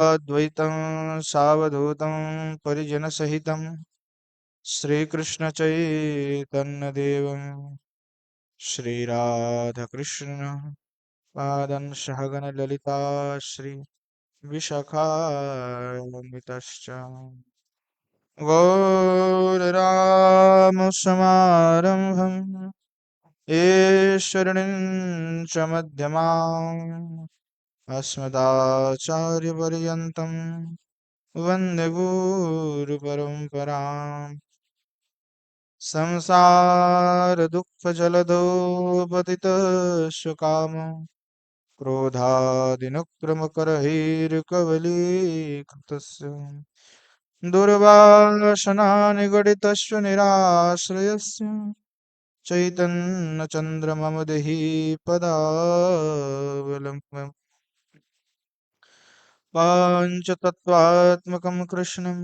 द्वैतं सावधूतं परिजनसहितं श्रीकृष्णचैतन्यदेवं श्रीराधाकृष्ण पादं सहगणललिता श्री विशाखान्वितश्च गौररामसमारम्भम् ईश्वरीं च मध्यमाम् अस्मदाचार्यपर्यन्तं वन्दे गुरुपरम्पराम् संसारदुःखजलधौ पतितस्वकामो क्रोधादिनुक्रमकरैर्कवलीकृतस्य दुर्वासना निगडितस्य निराश्रयस्य चैतन्यचन्द्रमम देहि पदावलम्बम् पाञ्चतत्त्वात्मकं कृष्णं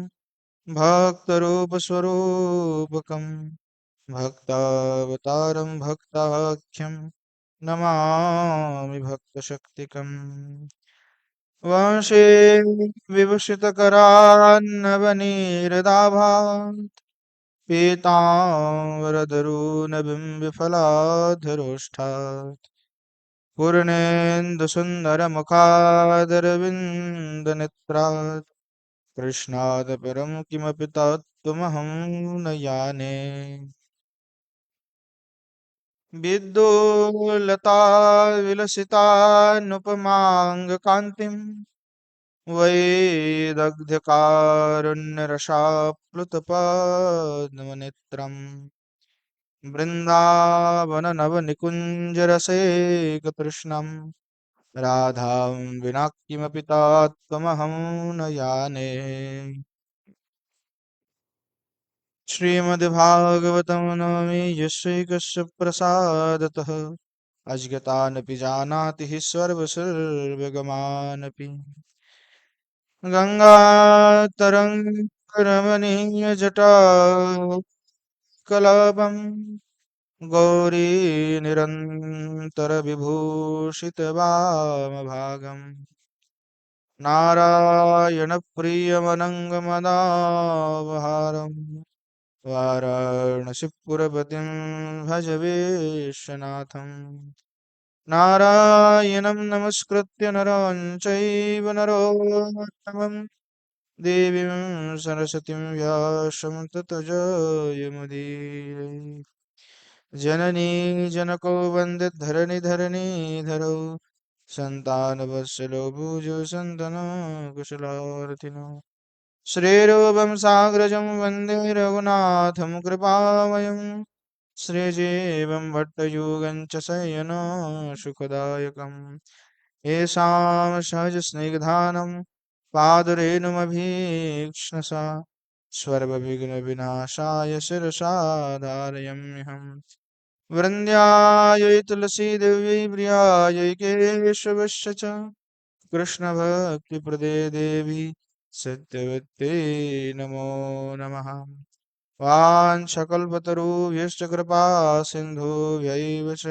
भक्तरूपस्वरूपकं भक्तावतारं भक्ताख्यं नमामि भक्तशक्तिकम् वंशे विभूषितकरान्नवनीरदाभात् पीताम्बरधरूनबिम्बिफलाधरोष्ठात् पूर्णेन्दुसुन्दरमुखादरविन्दनेत्रात् कृष्णात् परं किमपि तत्त्वमहं न जाने विद्युल्लताविलसितानुपमाङ्गकान्तिं वैदग्ध्यकारुण्यरसाप्लुतपद्मनेत्रम् बृन्दावननवनिकुञ्जरसेकतृष्णं राधां विना किमपि तत्त्वमहं न जाने श्रीमद्भागवतं नमामि यस्यैकस्य प्रसादतः अज्ञातानपि जानाति हि सर्वगमानपि गङ्गातरङ्गरमणीयजटा कलापं गौरी निरन्तरविभूषितवामभागम् नारायणप्रियमनङ्गमदावहारम् वाराणसीपुरपतिं भज विश्वनाथम् नारायणं नमस्कृत्य नरं चैव नरोत्तमं देवीं सरस्वतीं व्यासं ततो जयमुदीरये जननी जनको वन्दे धरणिधरणीधरो सन्तानवत्सलो भुजो सन्तनो कुशलार्थिनो श्रीरूपं साग्रजं वन्दे रघुनाथं कृपामयं श्रीजीवं भट्टयुगं च शयनो सुखदायकम् येषां सहजस्निग्धानं पादरेणुमभीक्ष्णसा सर्वविघ्नविनाशाय शिरसा धारयाम्यहम् वृन्द्यायै तुलसीदेव्यै प्रियायै केशवस्य च कृष्णभक्तिप्रदे देवी सत्यवत्यै नमो नमः वाञ्छकल्पतरुभ्यश्च कृपा सिन्धुभ्यैव च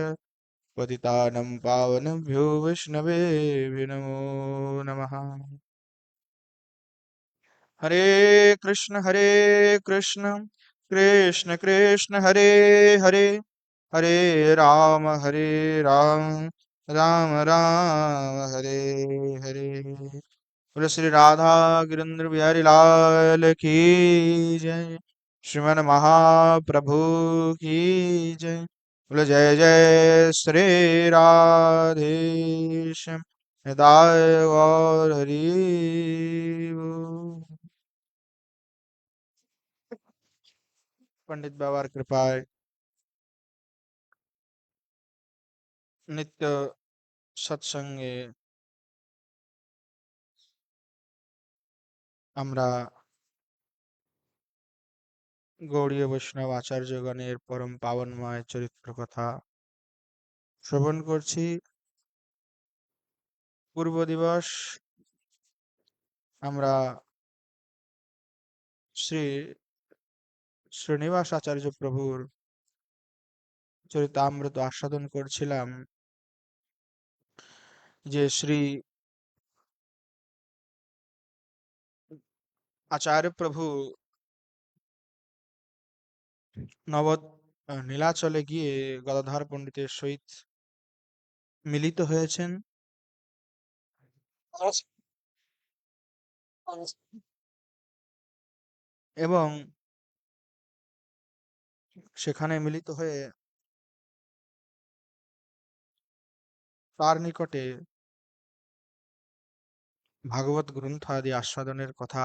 पतितानं पावनेभ्यो वैष्णवेभ्यो नमो नमः हरे कृष्ण कृष्ण कृष्ण हरे हरे हरे हरे राम राम राम हरे हरे बोलो श्री राधा गिरिंद्र बिहारी लाल की जय श्रीमन महाप्रभु की जय बोलो जय जय श्री राधेश्याम हृदय और हरि बोल। पंडित बाबार कृपाয় নিত্য সৎসঙ্গে আমরা গৌড়ীয় বৈষ্ণব আচার্যগণের পরম পাবনময় চরিত্র কথা শ্রবণ করছি। পূর্ব দিবস আমরা শ্রী শ্রীনিবাস আচার্য প্রভুর চরিতামৃত আস্বাদন করছিলাম, যে শ্রী আচার্য প্রভু নবদ নীলাচলে গিয়ে গদাধর পণ্ডিতের সহিত মিলিত হয়েছেন এবং সেখানে মিলিত হয়ে তার নিকটে ভাগবত গ্রন্থ আদি আস্বাদনের কথা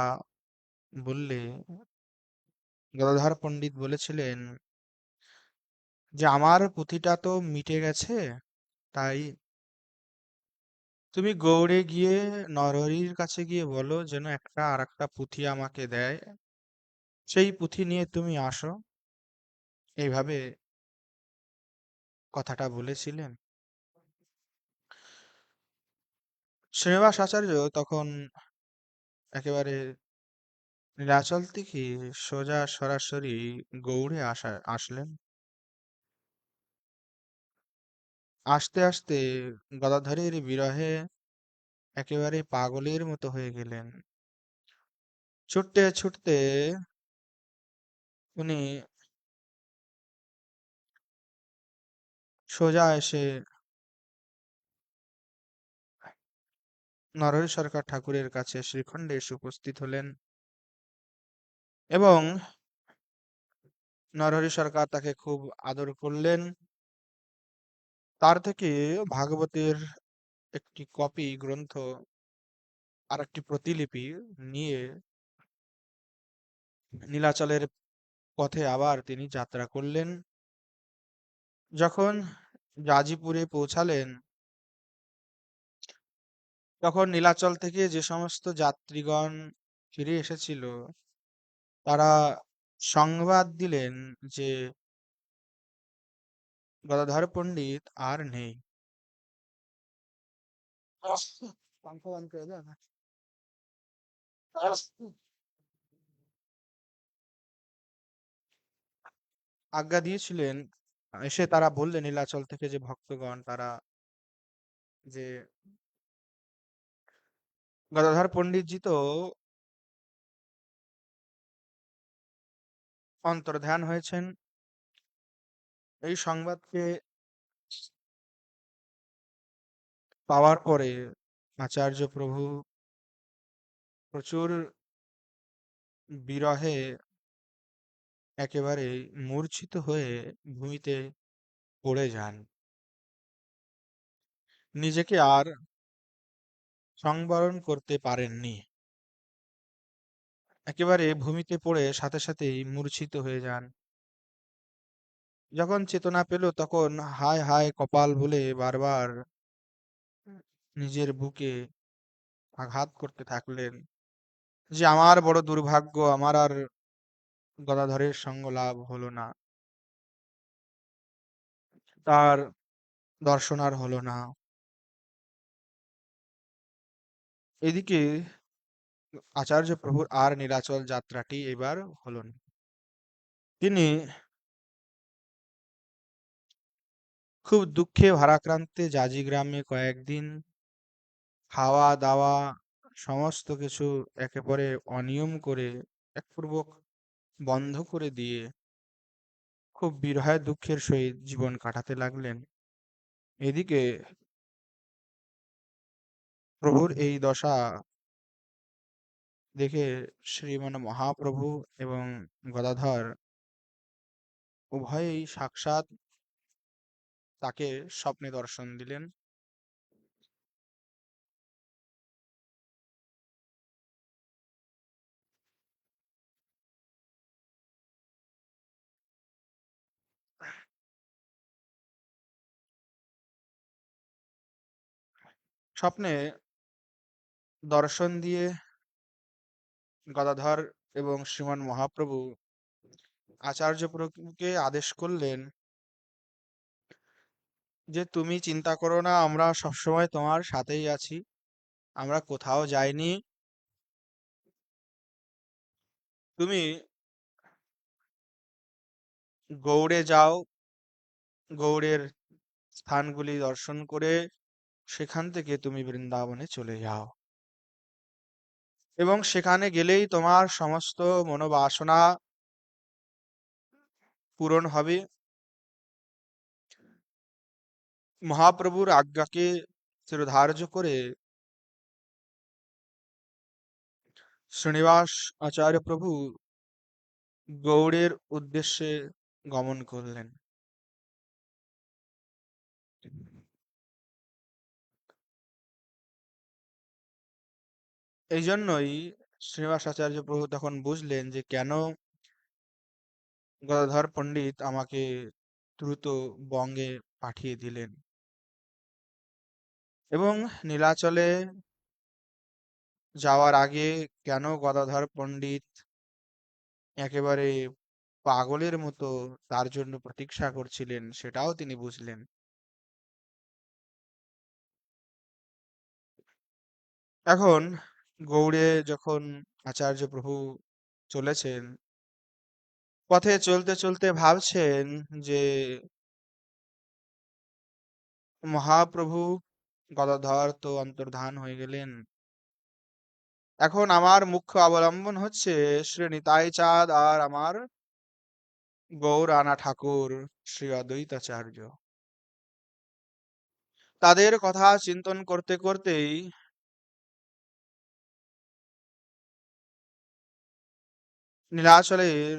বললে গদাধর পণ্ডিত বলেছিলেন যে আমার পুঁথিটা তো মিটে গেছে, তাই তুমি গৌড়ে গিয়ে নরহরির কাছে গিয়ে বলো যেন একটা আর একটা পুঁথি আমাকে দেয়, সেই পুঁথি নিয়ে তুমি আসো, এইভাবে কথাটা বলেছিলেন। শ্রীনিবাস আচার্য তখন একেবারে নীলাচল থেকে সোজা সরাসরি গৌড়ে আসলেন। আসতে আসতে গদাধরের বিরহে একেবারে পাগলের মতো হয়ে গেলেন। ছুটতে ছুটতে উনি সোজা এসে নরহরি সরকার ঠাকুরের কাছে শ্রীখণ্ডে এসে উপস্থিত হলেন এবং নরহরি সরকার তাকে খুব আদর করলেন। তার থেকে ভাগবতের একটি কপি গ্রন্থ আর একটি প্রতিলিপি নিয়ে নীলাচলের পথে আবার তিনি যাত্রা করলেন। যখন জাজিপুরে পৌঁছালেন তখন নীলাচল থেকে যে সমস্ত যাত্রীগণ ফিরে এসেছিল তারা সংবাদ দিলেন যে গদাধর পণ্ডিত আর নেই। পাংখা বন্ধ করে দাও না। আজ্ঞা দিয়েছিলেন, এসে তারা বললেন নীলাচল থেকে যে ভক্তগণ তারা যে গদাধর পণ্ডিতজি তো অন্তর্ধান হয়েছেন। এই সংবাদকে পাওয়ার পরে আচার্য প্রভু প্রচুর বিরহে একেবারে মূর্ছিত হয়ে ভূমিতে পড়ে যান। নিজেকে আর সংবরণ করতে পারেননি, একেবারে ভূমিতে পড়ে সাথে সাথেই মূর্ছিত হয়ে যান। যখন চেতনা পেল তখন হায় হায় কপাল বলে বারবার নিজের বুকে আঘাত করতে থাকলেন যে আমার বড় দুর্ভাগ্য, আমার আর গদাধরের সঙ্গ লাভ হলো না, তার দর্শন আর হলো না। এদিকে আচার্য প্রভুর আর নীলাচল যাত্রাটি এবার হলো না। তিনি খুব দুঃখে ভারাক্রান্তে জাজি গ্রামে কয়েকদিন খাওয়া দাওয়া সমস্ত কিছু একেবারে অনিয়ম করে একপূর্বক বন্ধ করে দিয়ে খুব বিরহে দুঃখের সহিত জীবন কাটাতে লাগলেন। এদিকে প্রভুর এই দশা দেখে শ্রীমান মহাপ্রভু এবং গদাধর উভয়েই সাক্ষাৎ তাকে স্বপ্নে দর্শন দিলেন। স্বপ্নে দর্শন দিয়ে গদাধর এবং শ্রীমান মহাপ্রভু আচার্য প্রভুকে আদেশ করলেন যে তুমি চিন্তা করো না, আমরা সবসময় তোমার সাথেই আছি, আমরা কোথাও যাইনি। তুমি গৌড়ে যাও, গৌড়ের স্থানগুলি দর্শন করে সেখান থেকে তুমি বৃন্দাবনে চলে যাও। এবং সেখানে গেলেই তোমার সমস্ত মনোবাসনা পূরণ হবে। মহাপ্রভুর আজ্ঞাকে শিরোধার্য করে শ্রীনিবাস আচার্য প্রভু গৌড়ের উদ্দেশ্যে গমন করলেন। এই জন্যই শ্রীনিবাস আচার্য প্রভু তখন বুঝলেন যে কেন গদাধর পণ্ডিত আমাকে দ্রুত বঙ্গে পাঠিয়ে দিলেন, এবং নীলাচলে যাওয়ার আগে কেন গদাধর পণ্ডিত একেবারে পাগলের মতো তার জন্য প্রতীক্ষা করছিলেন, সেটাও তিনি বুঝলেন। এখন গৌড়ে যখন আচার্য প্রভু চলেছেন, পথে চলতে চলতে ভাবছেন যে মহাপ্রভু গদাধর তো অন্তর্ধান হয়ে গেলেন, এখন আমার মুখ্য অবলম্বন হচ্ছে শ্রী নিতাই চাঁদ আর আমার গৌর আনা ঠাকুর শ্রী অদ্বৈতাচার্য। তাদের কথা চিন্তন করতে করতেই নীলাচলের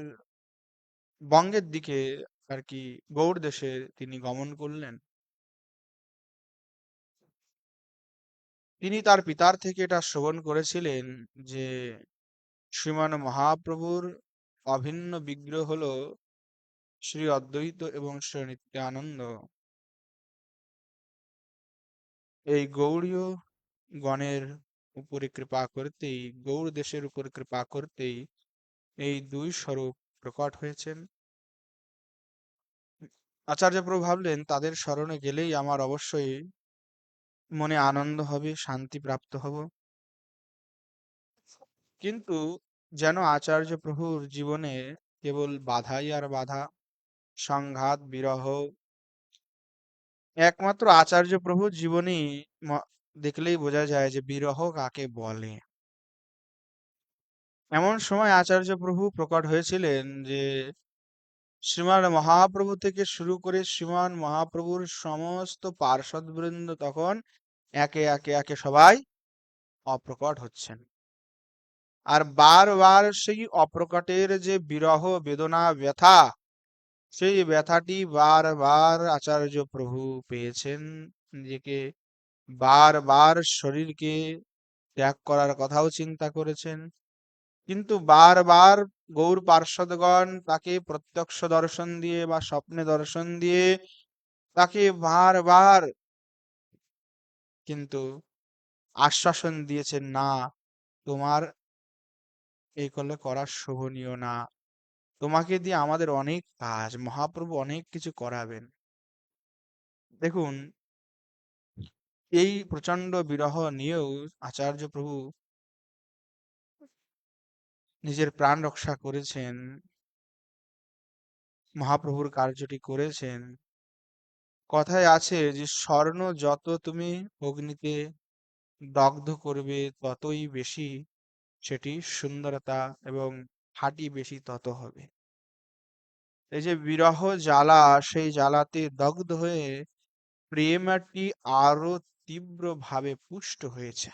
বঙ্গের দিকে আর কি গৌড় দেশে তিনি গমন করলেন। তিনি তার পিতার থেকে এটা শ্রবণ করেছিলেন যে শ্রীমান মহাপ্রভুর অভিন্ন বিগ্রহ হলো শ্রী অদ্বৈত এবং শ্রী নিত্যানন্দ। এই গৌড়ীয় গণের উপরে কৃপা করতেই, গৌড় দেশের উপর কৃপা করতেই এই দুই স্বরূপ প্রকট হয়েছেন। আচার্য প্রভু ভাবলেন তাদের স্মরণে গেলেই আমার অবশ্যই মনে আনন্দ হবে, শান্তি প্রাপ্ত হব। কিন্তু যেন আচার্য প্রভুর জীবনে কেবল বাধাই আর বাধা, সংঘাত, বিরহ। একমাত্র আচার্য প্রভুর জীবনী দেখলেই বোঝা যায় যে বিরহ কাকে বলে। এমন সময় আচার্য প্রভু প্রকট হয়েছিলেন যে শ্রীমান মহাপ্রভু থেকে শুরু করে শ্রীমান মহাপ্রভুর সমস্ত পার্ষদবৃন্দ তখন একে একে একে সবাই অপ্রকট হচ্ছেন। আর বারবার সেই অপ্রকটের যে বিরহ বেদনা ব্যথা, সেই ব্যথাটি বারবার আচার্য প্রভু পেয়েছেন। নিজেকে বারবার শরীরকে ত্যাগ করার কথাও চিন্তা করেছেন, কিন্তু বারবার গৌর পার্ষদগণ তাকে প্রত্যক্ষ দর্শন দিয়ে বা স্বপ্নে দর্শন দিয়ে তাকে বারবার কিন্তু আশ্বাসন দিয়েছেন, না, তোমার এই করলে করা শোভনীয় না, তোমাকে দিয়ে আমাদের অনেক কাজ, মহাপ্রভু অনেক কিছু করাবেন। দেখুন, এই প্রচন্ড বিরহ নিয়েও আচার্য প্রভু নিজের প্রাণ রক্ষা করেছেন, মহাপ্রভুর কার্যটি করেছেন। কথায় আছে যে স্বর্ণ যত তুমি অগ্নিতে দগ্ধ করবে ততই বেশি সেটি সুন্দরতা এবং খাঁটি বেশি তত হবে। এই যে বিরহ জ্বালা, সেই জ্বালাতে দগ্ধ হয়ে প্রেমটি আরো তীব্র ভাবে পুষ্ট হয়েছে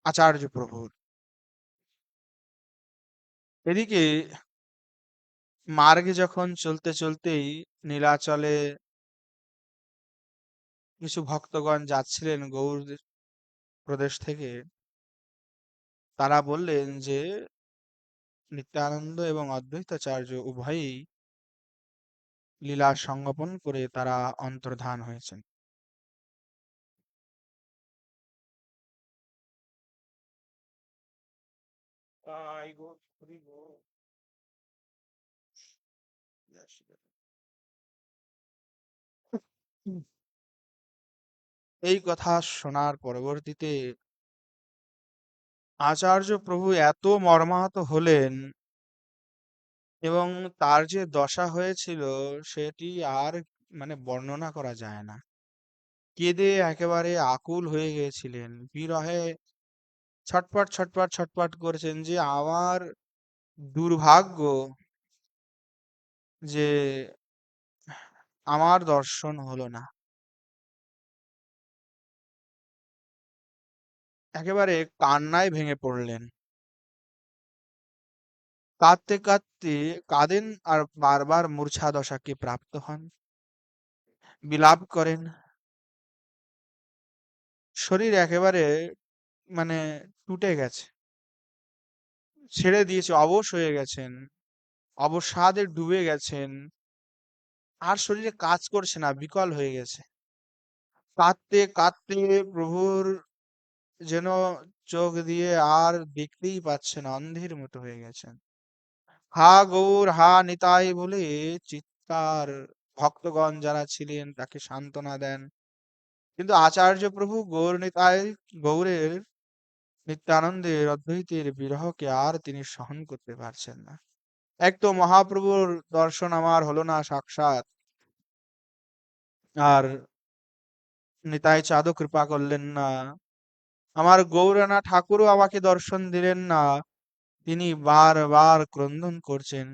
আচার্য প্রভুর। এদিকে মার্গে যখন চলতে চলতেই নীলাচলে কিছু ভক্তগণ যাচ্ছিলেন গৌর প্রদেশ থেকে, তারা বললেন যে নিত্যানন্দ এবং অদ্বৈতাচার্য উভয়ই লীলা সঙ্গোপন করে তারা অন্তর্ধান হয়েছেন। এই কথা শোনার পরবর্তীতে আচার্য প্রভু এত মর্মাহত হলেন এবং তার যে দশা হয়েছিল সেটি আর মানে বর্ণনা করা যায় না। কেঁদে একেবারে আকুল হয়ে গিয়েছিলেন, বিরহে ছটপট ছটপট ছটপট করছেন যে আমার দুর্ভাগ্য যে আমার দর্শন হলো না। একেবারে কান্নায় ভেঙে পড়লেন। কাঁদতে কাঁদতে কাঁদেন আর বারবার মূর্ছা দশাকে প্রাপ্ত হন, বিলাপ করেন। শরীর একেবারে মানে টুটে গেছে, ছেড়ে দিয়েছে, অবশ হয়ে গেছেন, অবসাদে ডুবে গেছেন, আর শরীরে কাজ করছে না, বিকল হয়ে গেছে। কাঁদতে কাঁদতে প্রভুর যেন চোখ দিয়ে আর দেখতেই পাচ্ছেন, অন্ধের মতো হয়ে গেছেন। হা গৌর হা নিতাই বলে চিৎকার, ভক্তগণ যারা ছিলেন তাকে সান্ত্বনা দেন। কিন্তু আচার্য প্রভু গৌর নিতাই, গৌরের নিত্যানন্দের অদ্বৈতের বিরহকে আর তিনি সহন করতে পারছেন না। এক তো মহাপ্রভুর দর্শন আমার হলো না সাক্ষাৎ, আর নিতাই চাঁদও কৃপা করলেন না, আমার গৌরানা ঠাকুরও আমাকে দর্শন দিলেন না। তিনি বারবার ক্রন্দন করছেন।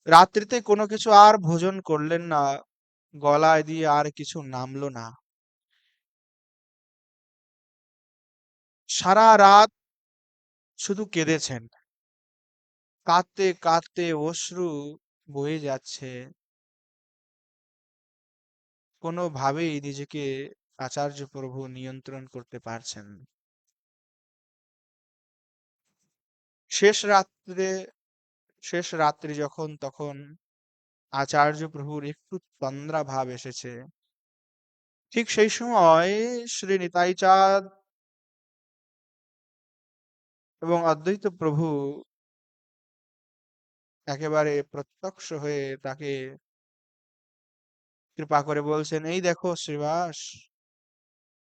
রাত্রিতে কোনো কিছু আর ভোজন করলেন না, গলায় দিয়ে আর কিছু নামলো না। সারা রাত শুধু কেঁদেছেন, কাঁদতে কাঁদতে অশ্রু বয়ে যাচ্ছে। কোনোভাবেই নিজেকে আচার্য প্রভু নিয়ন্ত্রণ করতে পারছেন না। শেষ রাত্রে, শেষ রাত্রি যখন, তখন আচার্য প্রভুর একটু তন্দ্রা ভাব এসেছে। ঠিক সেই সময় শ্রী নিতাই চাঁদ এবং অদ্বৈত প্রভু একেবারে প্রত্যক্ষ হয়ে তাকে কৃপা করে বলছেন, এই দেখো শ্রীবাস,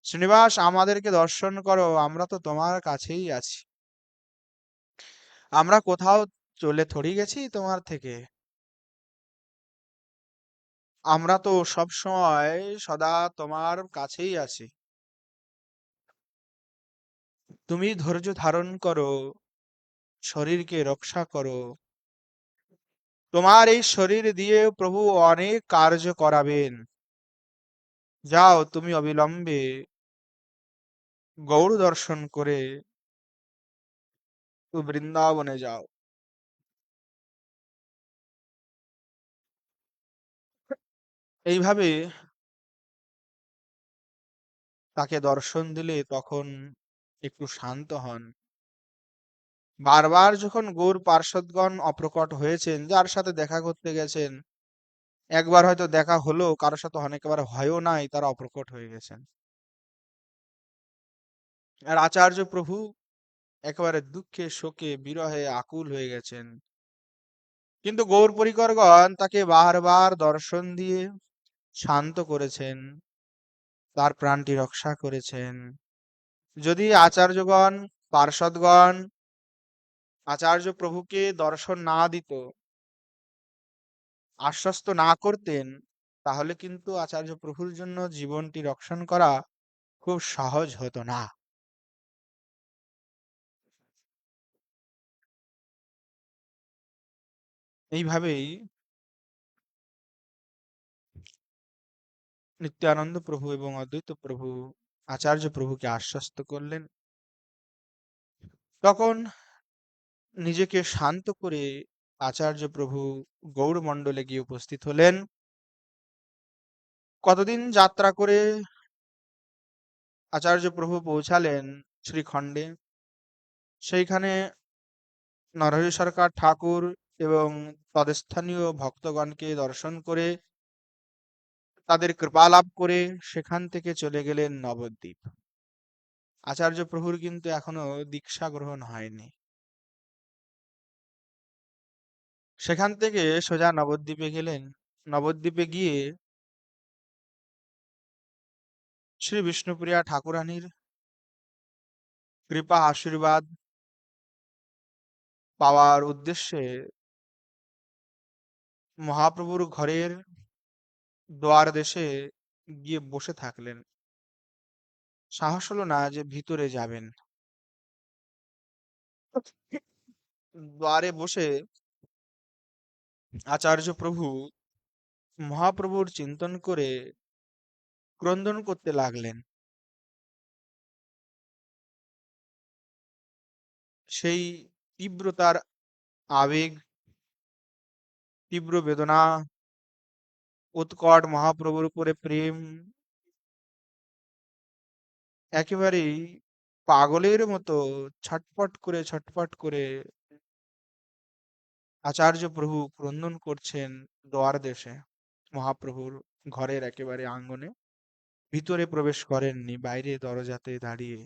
শ্রীনিবাস, আমাদেরকে দর্শন করো, আমরা তো তোমার কাছেই আছি, আমরা কোথাও চলে থরি গেছি তোমার থেকে, আমরা তো সব সময় সদা তোমার কাছেই আছি। তুমি ধৈর্য ধারণ করো, শরীরকে রক্ষা করো, তোমার এই শরীর দিয়ে প্রভু অনেক কার্য করাবেন। যাও তুমি অবিলম্বে গৌর দর্শন করে তুমি বৃন্দাবনে যাও। এইভাবে তাকে দর্শন দিলে তখন একটু শান্ত হন। বারবার যখন গৌর পার্ষদগণ অপ্রকট হয়েছেন, যার সাথে দেখা করতে গেছেন, একবার হয়তো দেখা হলো, কারোর সাথে অনেকবার হয়ও নাই, তারা অপ্রকট হয়ে গেছেন। আর আচার্য প্রভু একেবারে দুঃখে শোকে বিরহে আকুল হয়ে গেছেন। কিন্তু গৌর পরিকরগণ তাকে বারবার দর্শন দিয়ে শান্ত করেছেন, তার প্রাণটি রক্ষা করেছেন। যদি আচার্যগণ, পার্ষদগণ আচার্য প্রভুকে দর্শন না দিত, আশ্বস্ত না করতেন, তাহলে কিন্তু আচার্য প্রভুর জন্য জীবনটি রক্ষণ করা খুব সহজ হতো না। এইভাবেই নিত্যানন্দ প্রভু এবং অদ্বৈত প্রভু আচার্য প্রভুকে আশ্বস্ত করলেন। তখন নিজেকে শান্ত করে আচার্য প্রভু গৌড়মণ্ডলে গিয়ে উপস্থিত হলেন। কতদিন যাত্রা করে আচার্য প্রভু পৌঁছালেন শ্রীখণ্ডে। সেইখানে নরহরি সরকার ঠাকুর এবং তদস্থানীয় ভক্তগণকে দর্শন করে তাদের কৃপা লাভ করে সেখান থেকে চলে গেলেন নবদ্বীপ। আচার্য প্রভুর কিন্তু এখনো দীক্ষা গ্রহণ হয়নি। সেখান থেকে সোজা নবদ্বীপে গেলেন। নবদ্বীপে গিয়ে শ্রী বিষ্ণুপ্রিয়া ঠাকুরানীর কৃপা আশীর্বাদ পাওয়ার উদ্দেশ্যে মহাপ্রভুর ঘরের দোয়ার দেশে গিয়ে বসে থাকলেন। সাহস হলো না যে ভিতরে যাবেন। দ্বারে বসে আচার্য প্রভু মহাপ্রভুর চিন্তন করে ক্রন্দন করতে লাগলেন। সেই তীব্রতার আবেগ, তীব্র বেদনা, উৎকট মহাপ্রভুর উপরে প্রেম, একেবারেই পাগলের মতো ছটফট করে আচার্য প্রভু ক্রন্দন করছেন দ্বার দেশে, মহাপ্রভুর ঘরের একেবারে আঙ্গনে। ভিতরে প্রবেশ করেননি, বাইরে দরজাতে দাঁড়িয়ে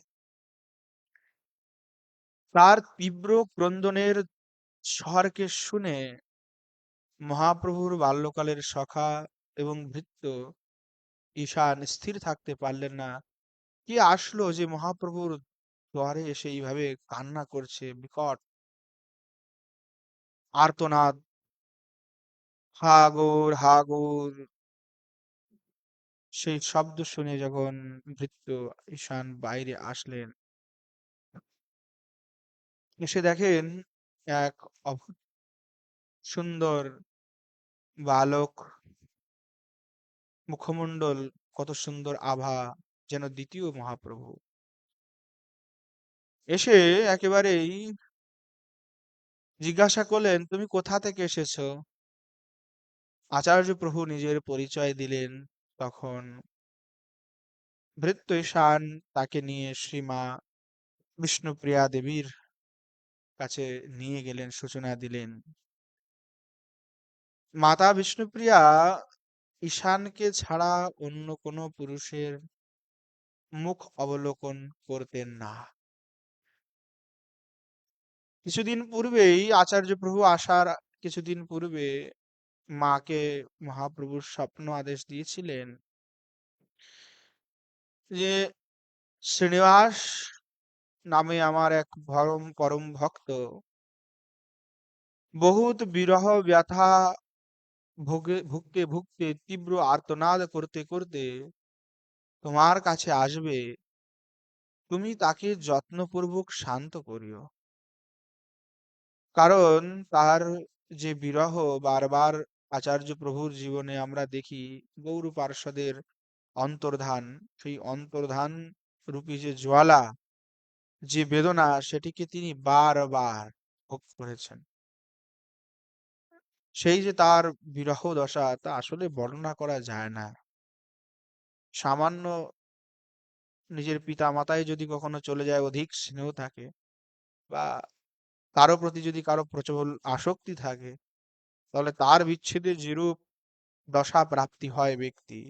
তার তীব্র ক্রন্দনের স্বরকে শুনে মহাপ্রভুর বাল্যকালের সখা এবং ভৃত্য ঈশান স্থির থাকতে পারলেন না। কি আসলো যে মহাপ্রভুর দ্বারে এসে এইভাবে কান্না করছে, বিকট আর্তনাদ, হাগর হাগর, সেই শব্দ শুনে যখন ভৃত্য ঈশান বাইরে আসলেন, এসে দেখেন এক অভূত সুন্দর বালক, মুখমণ্ডল কত সুন্দর আভা, যেন দ্বিতীয় মহাপ্রভু। এসে একেবারেই জিজ্ঞাসা করলেন, তুমি কোথা থেকে এসেছো? আচার্য প্রভু নিজের পরিচয় দিলেন। তখন ভৃত্য ঈশান তাকে নিয়ে শ্রীমা বিষ্ণুপ্রিয়া দেবীর কাছে নিয়ে গেলেন, সূচনা দিলেন। মাতা বিষ্ণুপ্রিয়া ঈশানকে ছাড়া অন্য কোনো পুরুষের মুখ অবলোকন করতেন না। কিছুদিন পূর্বেই আচার্য প্রভু আসার কিছুদিন পূর্বে মাকে মহাপ্রভুর স্বপ্ন আদেশ দিয়েছিলেন যে শ্রীনিবাস নামে আমার এক পরম পরম ভক্ত বহুত বিরহ ব্যথা ভুগতে ভুগতে তীব্র আর্তনাদ করতে করতে তোমার কাছে আসবে, তুমি তাকে যত্নপূর্বক শান্ত করিও। কারণ তার যে বিরহ বারবার আচার্য প্রভুর জীবনে আমরা দেখি, গৌর পার্ষদের অন্তর্ধান, সেই অন্তর্ধান রূপী যে জ্বালা, যে বেদনা, সেটিকে তিনি বারবার ভোগ করেছেন। সেই যে তার বিরহ দশা, তা আসলে বর্ণনা করা যায় না। সামান্য নিজের পিতা মাতায় যদি কখনো চলে যায়, অধিক স্নেহ থাকে, বা কারো প্রতি যদি কারো প্রচুর আসক্তি থাকে, তাহলে তার বিচ্ছেদে যেরূপ দশা প্রাপ্তি হয় ব্যক্তি,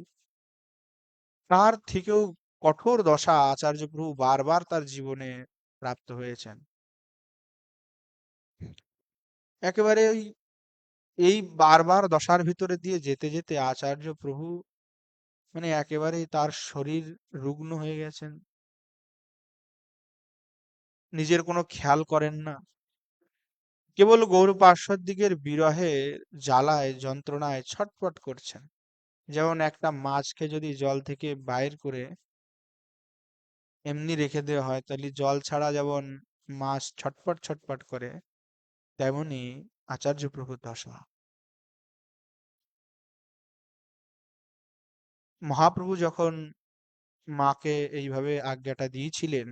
তার থেকেও কঠোর দশা আচার্য প্রভু বারবার তার জীবনে প্রাপ্ত হয়েছেন। একেবারে এই বারবার দশার ভিতরে দিয়ে যেতে যেতে আচার্য প্রভু মানে একেবারেই তার শরীর রুগ্ন হয়ে গেছেন, নিজের কোনো খেয়াল করেন না, কেবল গৌর পার্শ্বদিগের বিরহে জ্বালায় যন্ত্রণায় ছটফট করছেন। যেমন একটা মাছকে যদি জল থেকে বাইর করে এমনি রেখে দেওয়া হয়, তাহলে জল ছাড়া যেমন মাছ ছটফট ছটফট করে, তেমনি আচার্য প্রভুর দশা। মহাপ্রভু যখন মাকে এইভাবে আজ্ঞাটা দিয়েছিলেন,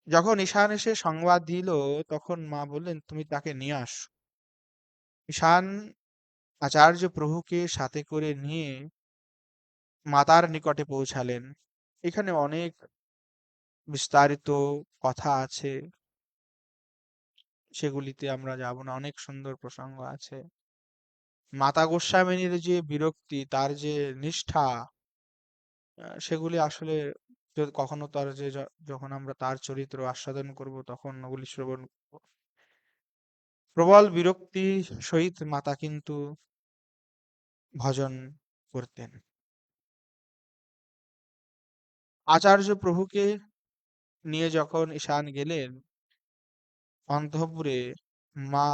যখন ঈশান এসে সংবাদ দিল, তখন মা বললেন, তুমি তাকে নিয়ে আসো। ঈশান আচার্য প্রভুকে সাথে করে নিয়ে মাতার নিকটে পৌঁছালেন। এখানে অনেক বিস্তারিত কথা আছে, সেগুলিতে আমরা যাব না, অনেক সুন্দর প্রসঙ্গ আছে। মাতা গোস্বামিনীর যে বিরক্তি, তার যে নিষ্ঠা, সেগুলি আসলে কখনো তার যে যখন আমরা তার চরিত্র আস্বাদন করব, তখন ওগুলি শ্রবণ করব। প্রবল বিরক্তি সহিত মাতা কিন্তু ভজন করতেন। আচার্য প্রভুকে নিয়ে যখন ঈশান গেলেন অন্তঃপুরে, মা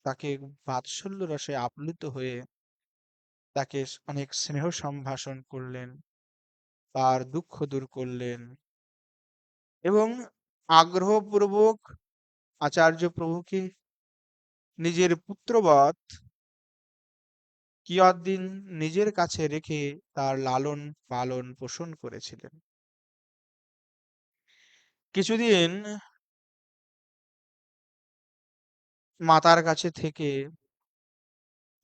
তাকে বাৎসল্য রসে আপ্লুত হয়ে তাকে অনেক স্নেহ সম্ভাষণ করলেন, তার দুঃখ দূর করলেন, এবং আগ্রহপূর্বক আচার্য প্রভুকে নিজের পুত্রবৎ কিয়ৎদিন নিজের কাছে রেখে তার লালন পালন পোষণ করেছিলেন। কিছুদিন মাতার কাছে থেকে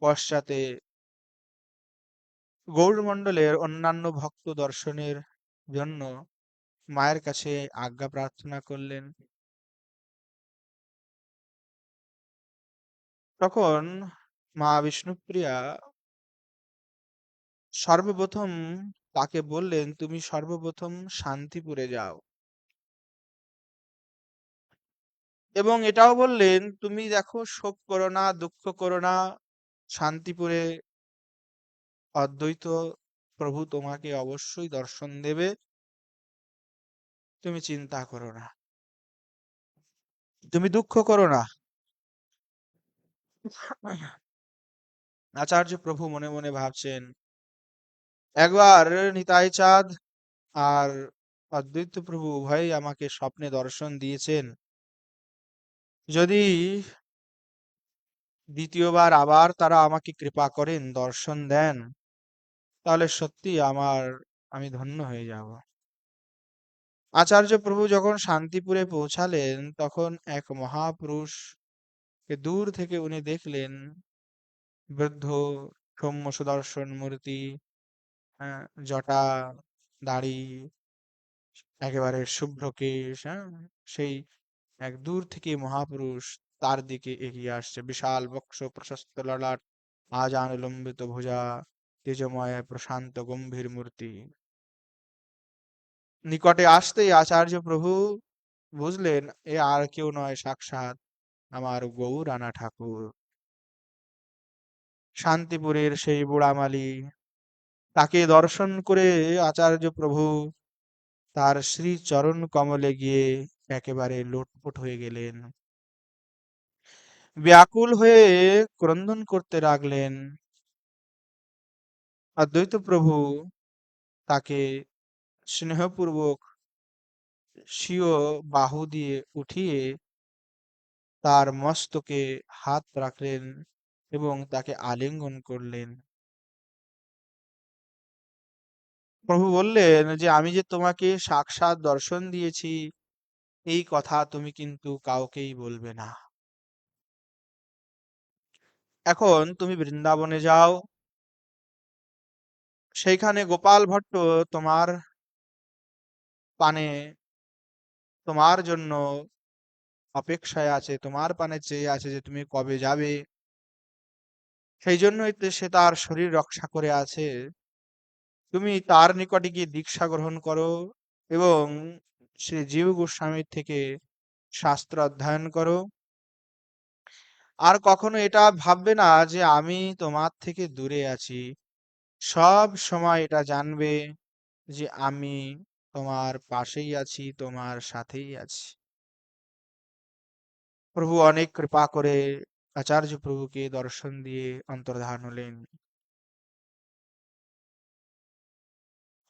পশ্চাতে গৌড়মণ্ডলের অন্যান্য ভক্ত দর্শনের জন্য মায়ের কাছে আজ্ঞা প্রার্থনা করলেন। তখন মা বিষ্ণুপ্রিয়া সর্বপ্রথম তাকে বললেন, তুমি সর্বপ্রথম শান্তিপুরে যাও, এবং এটাও বললেন, তুমি দেখো, শোক করো না, দুঃখ করো না, শান্তিপুরে অদ্বৈত প্রভু তোমাকে অবশ্যই দর্শন দেবে, তুমি চিন্তা করো না, তুমি দুঃখ করো না। আচার্য প্রভু মনে মনে ভাবছেন, একবার নিতাই চাঁদ আর অদ্বৈত প্রভু উভয়ই আমাকে স্বপ্নে দর্শন দিয়েছেন, যদি দ্বিতীয়বার আবার তারা আমাকে কৃপা করেন, দর্শন দেন, তাহলে সত্যি আমি ধন্য হয়ে যাব। আচার্য প্রভু যখন শান্তিপুরে পৌঁছালেন, তখন এক মহাপুরুষ কে দূর থেকে উনি দেখলেন, বৃদ্ধ, সৌম্য সুদর্শন মূর্তি, জটা, দাড়ি, একেবারে শুভ্র কেশ, সেই এক দূর থেকে মহাপুরুষ তার দিকে এগিয়ে আসছে। বিশাল বক্ষ, প্রশস্ত ললাট, আজান লম্বিত ভুজা, তেজময় প্রশান্ত গম্ভীর মূর্তি। নিকটে আসতেই আচার্য প্রভু বুঝলেন, এ আর কেউ নয়, সাক্ষাৎ আমার গৌরানা ঠাকুর, শান্তিপুরের সেই বুড়ামালি। তাকে দর্শন করে আচার্য প্রভু তার শ্রী চরণ কমলে গিয়ে একেবারে লোটপোট হয়ে গেলেন, ব্যাকুল হয়ে ক্রন্দন করতে লাগলেন। অদ্বৈত প্রভু তাকে স্নেহপূর্বক স্বীয় বাহু দিয়ে উঠিয়ে তার মস্তকে হাত রাখলেন এবং তাকে আলিঙ্গন করলেন। প্রভু বললেন যে, আমি যে তোমাকে সাক্ষাৎ দর্শন দিয়েছি, এই কথা তুমি কিন্তু কাউকেই বলবে না। এখন তুমি বৃন্দাবনে যাও, সেইখানে গোপাল ভট্ট তোমার পানে, তোমার জন্য অপেক্ষায় আছে, তোমার পানে চেয়ে আছে যে তুমি কবে যাবে। সেই জন্যই তো সে তার শরীর রক্ষা করে আছে। তুমি তার নিকটে গিয়ে দীক্ষা গ্রহণ করো এবং শ্রী জীব গোস্বামীর থেকে শাস্ত্র অধ্যয়ন করো। আর কখনো এটা ভাববে না যে আমি তোমার থেকে দূরে আছি। সব সময় এটা জানবে যে আমি তোমার পাশেই আছি, তোমার সাথেই আছি। প্রভু অনেক কৃপা করে আচার্য প্রভুকে দর্শন দিয়ে অন্তর্ধান হলেন।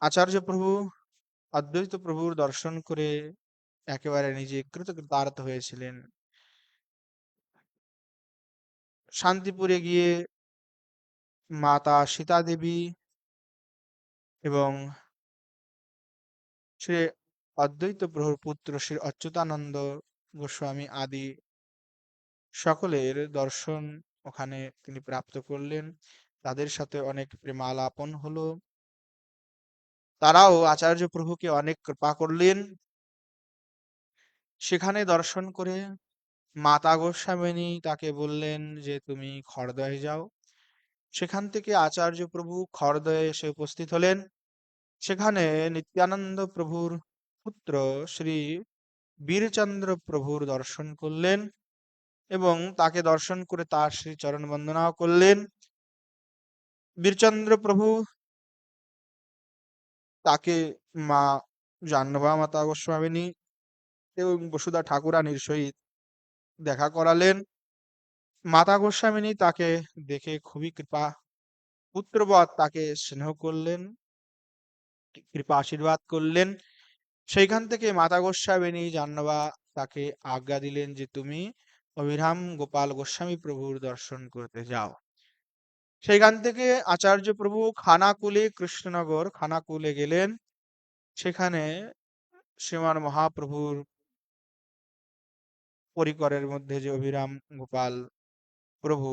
আচার্য প্রভু অদ্বৈত প্রভুর দর্শন করে একেবারে নিজে কৃতকৃতার্থ হয়েছিলেন। শান্তিপুরে গিয়ে মাতা সীতা দেবী এবং শ্রী অদ্বৈত প্রভুর পুত্র শ্রী অচ্যুতানন্দ গোস্বামী আদি সকলের দর্শন ওখানে তিনি প্রাপ্ত করলেন। তাদের সাথে অনেক প্রেমালাপন হলো। তারাও আচার্য প্রভুকে অনেক কৃপা করলেন। সেখানে দর্শন করে মাতা গোস্বামিনী তাকে বললেন যে তুমি খড়দহে যাও। সেখান থেকে আচার্য প্রভু খড়দহে এসে উপস্থিত হলেন। সেখানে নিত্যানন্দ প্রভুর পুত্র শ্রী বীরচন্দ্র প্রভুর দর্শন করলেন এবং তাকে দর্শন করে তার শ্রী চরণ বন্দনাও করলেন। বীরচন্দ্র প্রভু তাকে মা জাহ্নবা মাতা গোস্বামিনী এবং বসুধা ঠাকুরানীর সহিত দেখা করালেন। মাতা গোস্বামিনী তাকে দেখে খুবই কৃপা পুত্রবৎ তাকে স্নেহ করলেন, কৃপা আশীর্বাদ করলেন সেইখান থেকে মাতা গোস্বামিনী জাহ্নবা তাকে আজ্ঞা দিলেন যে তুমি অবিরাম গোপাল গোস্বামী প্রভুর দর্শন করতে যাও। সেইখান থেকে আচার্য প্রভু খানাকুলে, কৃষ্ণনগর খানাকুলে গেলেন। সেখানে শ্রীমান মহাপ্রভুর পরিকরের মধ্যে যে অভিরাম গোপাল প্রভু,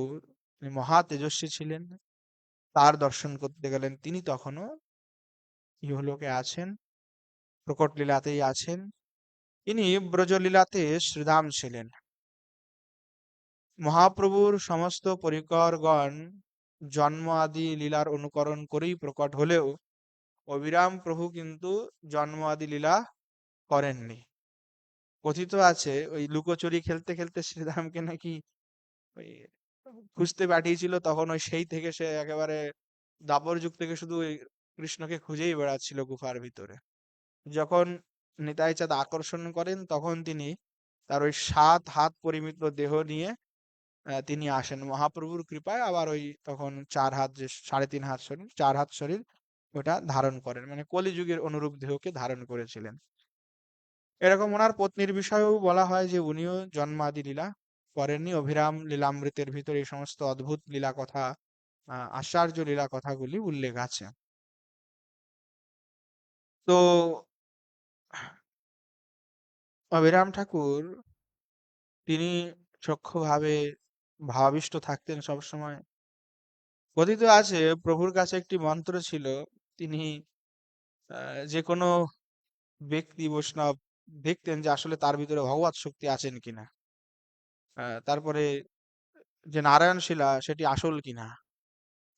তিনি মহা তেজস্বী ছিলেন, তার দর্শন করতে গেলেন। তিনি তখনও ইহলোকে আছেন, প্রকট লীলাতেই আছেন। ইনি ব্রজলীলাতে শ্রীধাম ছিলেন। মহাপ্রভুর সমস্ত পরিকরগণ জন্ম আদি লীলার অনুকরণ করেই প্রকট হলেও অবিরাম প্রভু কিন্তু জন্ম আদি লীলা করেননি। কথিত আছে ওই লুকোচুরি খেলতে খেলতে শ্রীরামকে নাকি ওই খুঁজতে পাঠিয়েছিল, তখন ওই সেই থেকে সে একেবারে দাপর যুগ থেকে শুধু ওই কৃষ্ণকে খুঁজেই বেড়াচ্ছিল গুফার ভিতরে। যখন নিতাই চাঁদ আকর্ষণ করেন তখন তিনি তার ওই 7 হাত পরিমিত দেহ নিয়ে তিনি আসেন মহাপ্রভুর কৃপায়। আবার ওই তখন 4 হাত, যে 3.5 হাত শরীর, 4 হাত শরীর ওটা ধারণ করেন, মানে কলিযুগের অনুরূপ দেহকে ধারণ করেছিলেন। এরকম ওনার পত্নীর বিষয়েও বলা হয় যে উনিও জন্মাদি লীলা করেননি। অভিরাম লীলামৃতের ভিতরে এই সমস্ত অদ্ভুত লীলা কথা, আশ্চর্য লীলা কথাগুলি উল্লেখ আছে। তো অভিরাম ঠাকুর তিনি সূক্ষ্মভাবে ভাবাবিষ্ট থাকতেন সবসময়। কথিত আছে প্রভুর কাছে একটি মন্ত্র ছিল, তিনি যে কোনো ব্যক্তি বৈষ্ণব দেখতেন যে আসলে তার ভিতরে ভগবত শক্তি আছেন কিনা, তারপরে যে নারায়ণ শিলা সেটি আসল কিনা,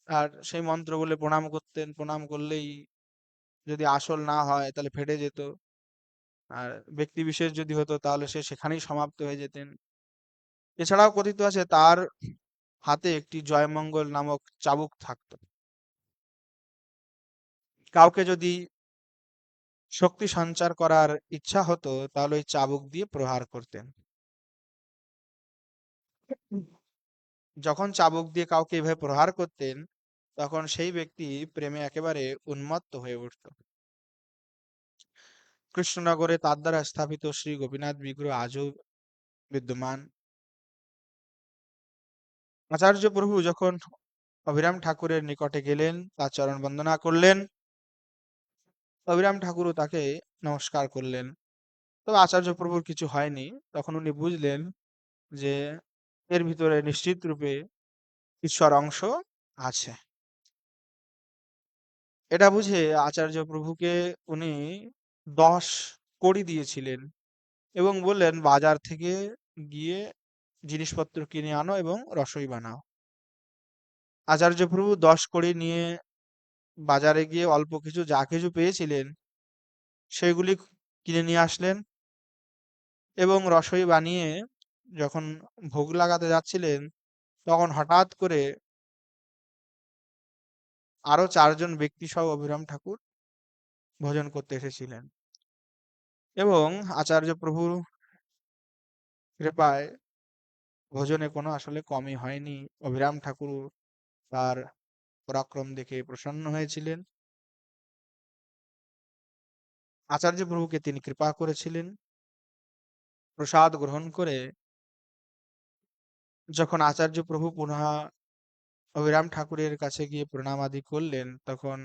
আর সেই মন্ত্র বলে প্রণাম করতেন। প্রণাম করলেই যদি আসল না হয় তাহলে ফেটে যেত, আর ব্যক্তি বিশেষ যদি হতো তাহলে সে সেখানেই সমাপ্ত হয়ে যেতেন। এছাড়াও কথিত আছে তার হাতে একটি জয়মঙ্গল নামক চাবুক থাকতো। কাউকে যদি শক্তি সঞ্চার করার ইচ্ছা হতো তাহলে ওই চাবুক দিয়ে প্রহার করতেন। যখন চাবুক দিয়ে কাউকে এভাবে প্রহার করতেন তখন সেই ব্যক্তি প্রেমে একেবারে উন্মত্ত হয়ে উঠত। কৃষ্ণনগরে তার দ্বারা স্থাপিত শ্রী গোপীনাথ বিগ্রহ আজও বিদ্যমান। আচার্য প্রভু যখন অভিরাম ঠাকুরের নিকটে গেলেন, তার চরণ বন্দনা করলেন, অভিরাম ঠাকুরও তাকে নমস্কার করলেন। তবে আচার্য প্রভুর কিছু হয়নি। তখন উনি বুঝলেন যে এর ভিতরে নিশ্চিত রূপে ঈশ্বর অংশ আছে। এটা বুঝে আচার্য প্রভুকে উনি 10 কড়ি দিয়েছিলেন এবং বললেন বাজার থেকে গিয়ে জিনিসপত্র কিনে আনো এবং রসই বানাও। আচার্য প্রভু 10 কড়ি নিয়ে বাজারে গিয়ে অল্প কিছু যা কিছু পেয়েছিলেন সেগুলি কিনে নিয়ে আসলেন এবং রসই বানিয়ে যখন ভোগ লাগাতে যাচ্ছিলেন তখন হঠাৎ করে আরো 4 জন ব্যক্তি সহ অভিরাম ঠাকুর ভোজন করতে এসেছিলেন এবং আচার্য প্রভুর কৃপায় ভোজনে কোনো আসলে কমই হয়নি। অভিরাম ঠাকুর তার পরাক্রম দেখে প্রসন্ন হয়েছিলেন। আচার্য প্রভুকে তিনি কৃপা করেছিলেন। প্রসাদ গ্রহণ করে যখন আচার্য প্রভু পুনঃ অভিরাম ঠাকুরের কাছে গিয়ে প্রণাম আদি করলেন তখন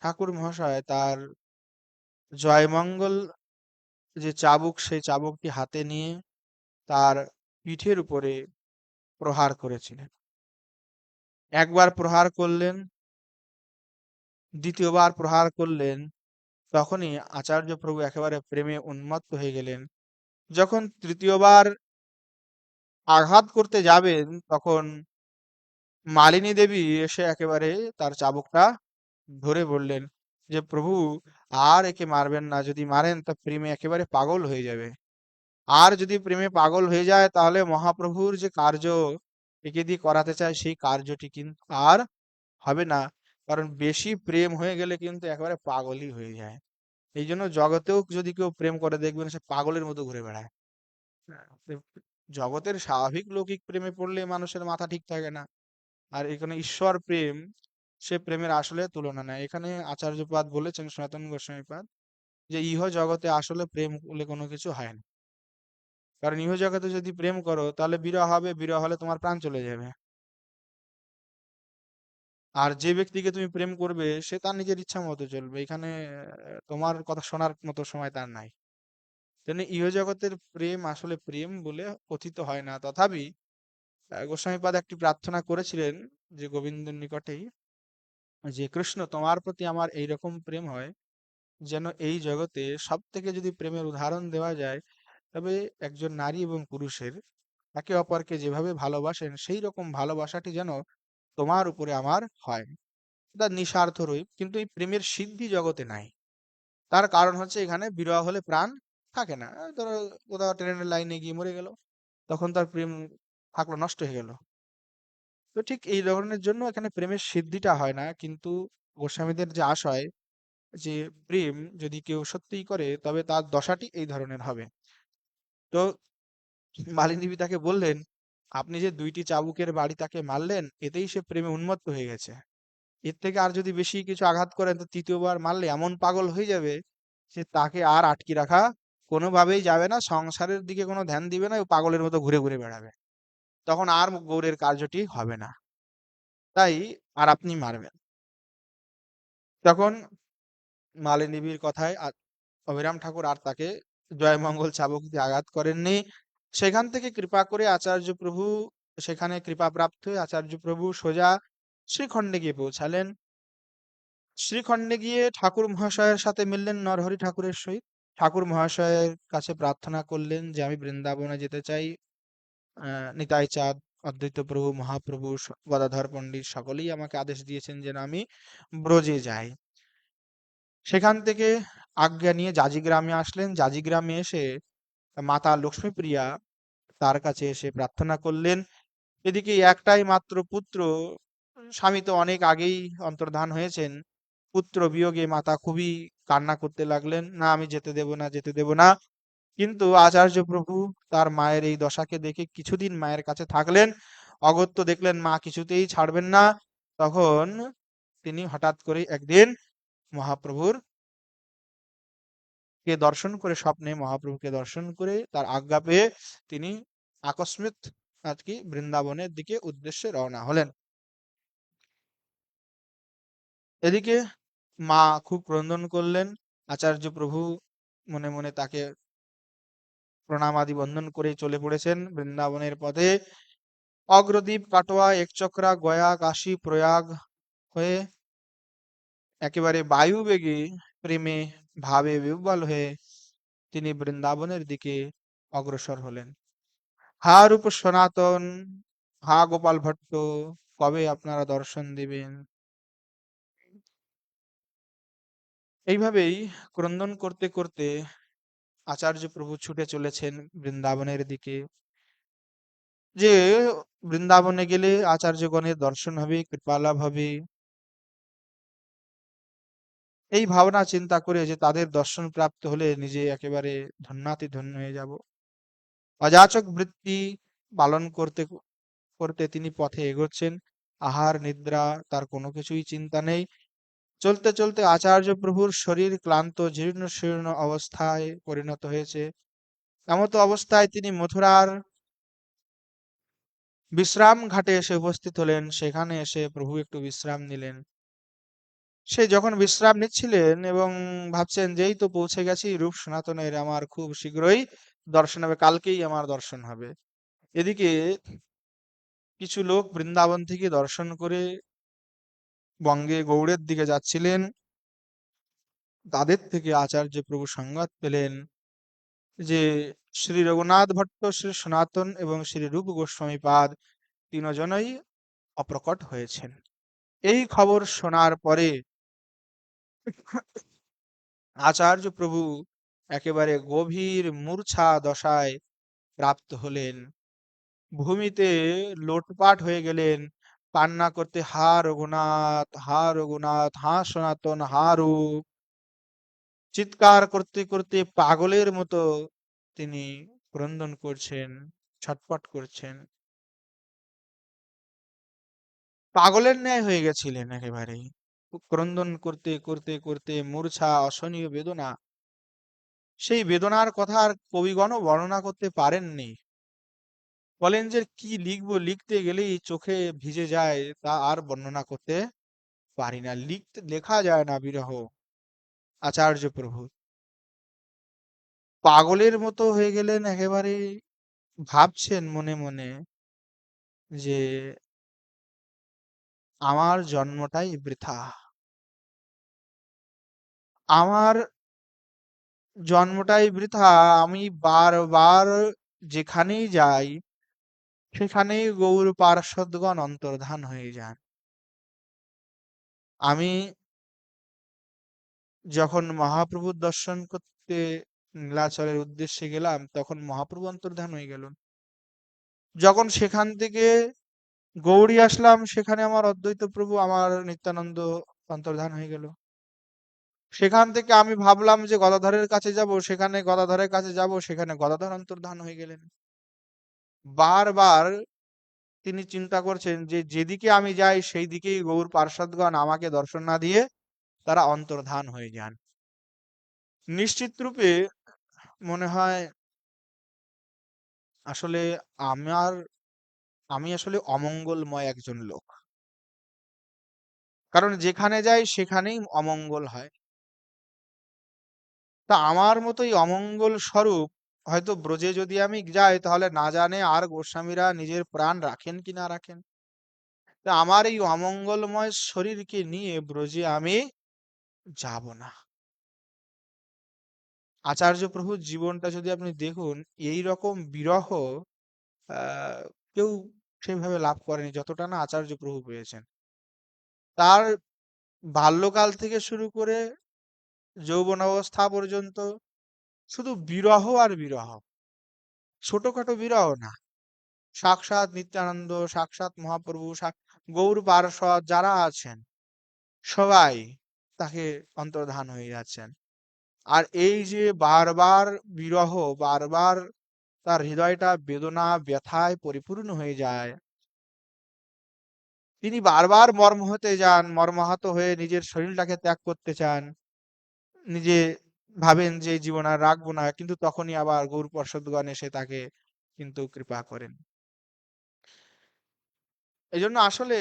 ঠাকুর মহাশয় তার জয়মঙ্গল যে চাবুক সেই চাবুকটি হাতে নিয়ে তার পিঠের উপরে প্রহার করেছিলেন। একবার প্রহার করলেন, দ্বিতীয়বার প্রহার করলেন, তখনই আচার্য প্রভু একেবারে প্রেমে উন্মত্ত হয়ে গেলেন। যখন তৃতীয়বার আঘাত করতে যাবেন তখন মালিনী দেবী এসে একেবারে তার চাবুকটা ধরে বললেন যে প্রভু আর একে মারবেন না, যদি মারেন তা প্রেমে একেবারে পাগল হয়ে যাবে। আর যদি প্রেমে পাগল হয়ে যায় তাহলে মহাপ্রভুর যে কার্য একে দিয়ে করাতে চায় সেই কার্যটি কিন্তু আর হবে না, কারণ বেশি প্রেম হয়ে গেলে কিন্তু একেবারে পাগলই হয়ে যায়। এই জন্য জগতেও যদি কেউ প্রেম করে দেখবেন সে পাগলের মতো ঘুরে বেড়ায়। হ্যাঁ, জগতের স্বাভাবিক লৌকিক প্রেমে পড়লে মানুষের মাথা ঠিক থাকে না, আর এখানে ঈশ্বর প্রেম, সে প্রেমের আসলে তুলনা নাই। এখানে আচার্যপাদ বলেছেন সনাতন গোস্বামীপাদ যে ইহ জগতে আসলে প্রেম বলে কোনো কিছু হয় না। কারণ ইহ জগতে যদি প্রেম করো তাহলে বিরহ হবে, বিরহ হলে তোমার প্রাণ চলে যাবে। আর যে ব্যক্তিকে তুমি প্রেম করবে সে তার নিজের ইচ্ছা মতো চলবে, এখানে তোমার কথা শোনার মতো সময় তার নাই। তেমনি ইহ জগতের প্রেম আসলে প্রেম বলে কথিত হয় না। তথাপি গোস্বামীপাদ একটি প্রার্থনা করেছিলেন যে গোবিন্দের নিকটেই, যে কৃষ্ণ তোমার প্রতি আমার এইরকম প্রেম হয় যেন এই জগতে সব থেকে যদি প্রেমের উদাহরণ দেওয়া যায়, তবে একজন নারী এবং পুরুষের একে অপরকে যেভাবে ভালোবাসেন সেই রকম ভালোবাসাটি যেন তোমার উপরে আমার হয়। এটা নিঃস্বার্থ রূপ, কিন্তু এই প্রেমের সিদ্ধি জগতে নাই। তার কারণ হচ্ছে এখানে বিরহ হলে প্রাণ থাকে না। ধরো কোথাও ট্রেনের লাইনে গিয়ে মরে গেল, তখন তার প্রেম থাকলো, নষ্ট হয়ে গেল। তো ঠিক এই ধরনের জন্য এখানে প্রেমের সিদ্ধিটা হয় না, কিন্তু গোস্বামীদের যে আশয় যে প্রেম যদি কেউ সত্যিই করে তবে তার দশাটি এই ধরনের হবে। তো মালিনী দেবী তাকে বললেন, আপনি যে 2টি চাবুকের বাড়ি তাকে মারলেন এতেই সে প্রেমে উন্মত্ত হয়ে গেছে। এর থেকে আর যদি বেশি কিছু আঘাত করেন তো 3য় বার মারলে এমন পাগল হয়ে যাবে যে তাকে আর আটকে রাখা কোনোভাবেই যাবে না, সংসারের দিকে কোনো ধ্যান দিবে না, ও পাগলের মতো ঘুরে ঘুরে বেড়াবে। তখন আর গৌরের কার্যটি হবে না, তাই আর আপনি মারবেন। তখন মালিনী দেবীর কথায় অভিরাম ঠাকুর আর তাকে জয়মঙ্গল চাবুক দিয়ে আঘাত করেননি। সেখান থেকে কৃপা করে আচার্য প্রভু, সেখানে কৃপা প্রাপ্ত হয়ে আচার্য প্রভু সোজা শ্রীখণ্ডে গিয়ে পৌঁছালেন। শ্রীখণ্ডে গিয়ে ঠাকুর মহাশয়ের সাথে মিললেন নরহরি ঠাকুরের সহিত। ঠাকুর মহাশয়ের কাছে প্রার্থনা করলেন যে আমি বৃন্দাবনে যেতে চাই। নিতাই চাঁদ, অদ্বৈত প্রভু, মহাপ্রভু, গদাধর পণ্ডিত সকলেই আমাকে আদেশ দিয়েছেন যেন আমি ব্রজে যাই। সেখান থেকে আজ্ঞা নিয়ে জাজি গ্রামে আসলেন। জাজি গ্রামে এসে মাতা লক্ষ্মীপ্রিয়া তার কাছে এসে প্রার্থনা করলেন। এদিকে একটাই মাত্র পুত্র, স্বামী তো অনেক আগেই অন্তর্ধান হয়েছেন। পুত্র বিয়োগে মাতা খুবই কান্না করতে লাগলেন, না আমি যেতে দেব না, যেতে দেব না। কিন্তু আচার্য প্রভু তার মায়ের এই দশাকে দেখে কিছুদিন মায়ের কাছে থাকলেন। অগত্য দেখলেন মা কিছুতেই ছাড়বেন না। তখন তিনি হঠাৎ করে একদিন মহাপ্রভুর কে দর্শন করে, স্বপ্নে মহাপ্রভুকে দর্শন করে তার আজ্ঞা পেয়ে তিনি আকস্মিক আর কি বৃন্দাবনের দিকে উদ্দেশ্যে রওনা হলেন। এদিকে মা খুব ক্রন্দন করলেন। আচার্য প্রভু মনে মনে তাকে প্রণাম আদি বন্দন করে চলে পড়েছেন বৃন্দাবনের পথে। অগ্রদ্বীপ, কাটোয়া, একচক্রা, গয়া, কাশী, প্রয়াগ হয়ে একেবারে বায়ু বেগে প্রেমে ভাবে বিহ্বল হয়ে তিনি বৃন্দাবনের দিকে অগ্রসর হলেন। হা রূপ সনাতন, হা গোপাল ভট্ট, কবে আপনারা দর্শন দিবেন? এইভাবেই ক্রন্দন করতে করতে আচার্য প্রভু ছুটে চলেছেন বৃন্দাবনের দিকে, যে বৃন্দাবনে গেলে আচার্যগণের দর্শন হবে, কৃপা লাভ হবে। এই ভাবনা চিন্তা করে যে তাদের দর্শন প্রাপ্ত হলে নিজে একেবারে ধন্যাতি ধন্য হয়ে যাব, অযাচক বৃত্তি পালন করতে করতে তিনি পথে এগোচ্ছেন। আহার নিদ্রা তার কোনো কিছুই চিন্তা নেই। চলতে চলতে আচার্য প্রভুর শরীর ক্লান্ত জীর্ণ শীর্ণ অবস্থায় পরিণত হয়েছে। এমতো অবস্থায় তিনি মথুরার বিশ্রাম ঘাটে এসে উপস্থিত হলেন। সেখানে এসে প্রভু একটু বিশ্রাম নিলেন। সে যখন বিশ্রাম নিচ্ছিলেন এবং ভাবছেন যেই তো পৌঁছে গেছি রূপ সনাতনের, আমার খুব শীঘ্রই দর্শন হবে, কালকেই আমার দর্শন হবে। এদিকে কিছু লোক বৃন্দাবন থেকে দর্শন করে বঙ্গে গৌড়ের দিকে যাচ্ছিলেন। তাদের থেকে আচার্য প্রভু সংবাদ পেলেন যে শ্রী রঘুনাথ ভট্ট, শ্রী সনাতন এবং শ্রী রূপ গোস্বামী পাদ তিনজনই অপ্রকট হয়েছেন। এই খবর শোনার পরে আচার্য প্রভু একেবারে গভীর মূর্ছা দশায় প্রাপ্ত হলেন। ভূমিতে লোটপাট হয়ে গেলেন, কান্না করতে, হা রঘুনাথ, হা রঘুনাথ, হা সনাতন, হা রূপ, চিৎকার করতে করতে পাগলের মতো তিনি ক্রন্দন করছেন, ছটফট করছেন। পাগলের ন্যায় হয়ে গেছিলেন একেবারে। ক্রন্দন করতে করতে করতে মূর্ছা, অসহনীয় বেদনা। সেই বেদনার কথা আর কবিগণও বর্ণনা করতে পারেননি। বলেন যে কি লিখবো, লিখতে গেলেই চোখে ভিজে যায়, তা আর বর্ণনা করতে পারি না, লেখা যায় না বিরহ। আচার্য প্রভু পাগলের মতো হয়ে গেলেন একেবারে, ভাবছেন মনে মনে যে আমার জন্মটাই বৃথা, আমার জন্মটাই বৃথা। আমি বারবার যেখানেই যাই সেখানেই গৌর পার্ষদগণ অন্তর্ধান হয়ে যান। আমি যখন মহাপ্রভুর দর্শন করতে নীলাচলের উদ্দেশ্যে গেলাম, তখন মহাপ্রভু অন্তর্ধান হয়ে গেল। যখন সেখান থেকে গৌড়ী আসলাম, সেখানে আমার অদ্বৈত প্রভু, আমার নিত্যানন্দ অন্তর্ধান হয়ে গেল। সেখান থেকে আমি ভাবলাম যে গদাধরের কাছে যাব, সেখানে গদাধরের কাছে যাব, সেখানে গদাধর অন্তর্ধান হয়ে গেলেন। বারবার তিনি চিন্তা করছেন যে যেদিকে আমি যাই সেই দিকেই গৌর পার্ষদগণ আমাকে দর্শন না দিয়ে তারা অন্তর্ধান হয়ে যান। নিশ্চিত রূপে মনে হয় আসলে আমার আমি আসলে অমঙ্গলময় একজন লোক। কারণ যেখানে যাই সেখানেই অমঙ্গল হয়। তা আমার মতোই অমঙ্গল স্বরূপ হয়তো ব্রজে যদি আমি যাই, তাহলে না জানে আর গোস্বামীরা নিজের প্রাণ রাখেন কি না রাখেন। তা আমার এই অমঙ্গলময় শরীরকে নিয়ে ব্রজে আমি যাব না। আচার্য প্রভুর জীবনটা যদি আপনি দেখুন, এই রকম বিরহ আহ কেউ সেইভাবে লাভ করেনি যতটা না আচার্য প্রভু পেয়েছেন। তার বাল্যকাল থেকে শুরু করে যৌবনাবস্থা পর্যন্ত শুধু বিরহ আর বিরহ, ছোটখাটো বিরহ না। সাক্ষাৎ নিত্যানন্দ, সাক্ষাৎ মহাপ্রভু, গৌর পার্ষদ যারা আছেন সবাই তাকে অন্তর্ধান হয়ে যাচ্ছেন। আর এই যে বারবার বিরহ, বারবার তার হৃদয়টা বেদনা ব্যথায় পরিপূর্ণ হয়ে যায়, তিনি বারবার মর্মাহত যান, মর্মাহত হয়ে নিজের শরীরটাকে ত্যাগ করতে চান, নিজে ভাবেন যে এই জীবন আর রাখবো না, কিন্তু তখনই আবার গৌর পার্ষদগণ এসে তাকে কিন্তু কৃপা করেন। এই জন্য আসলে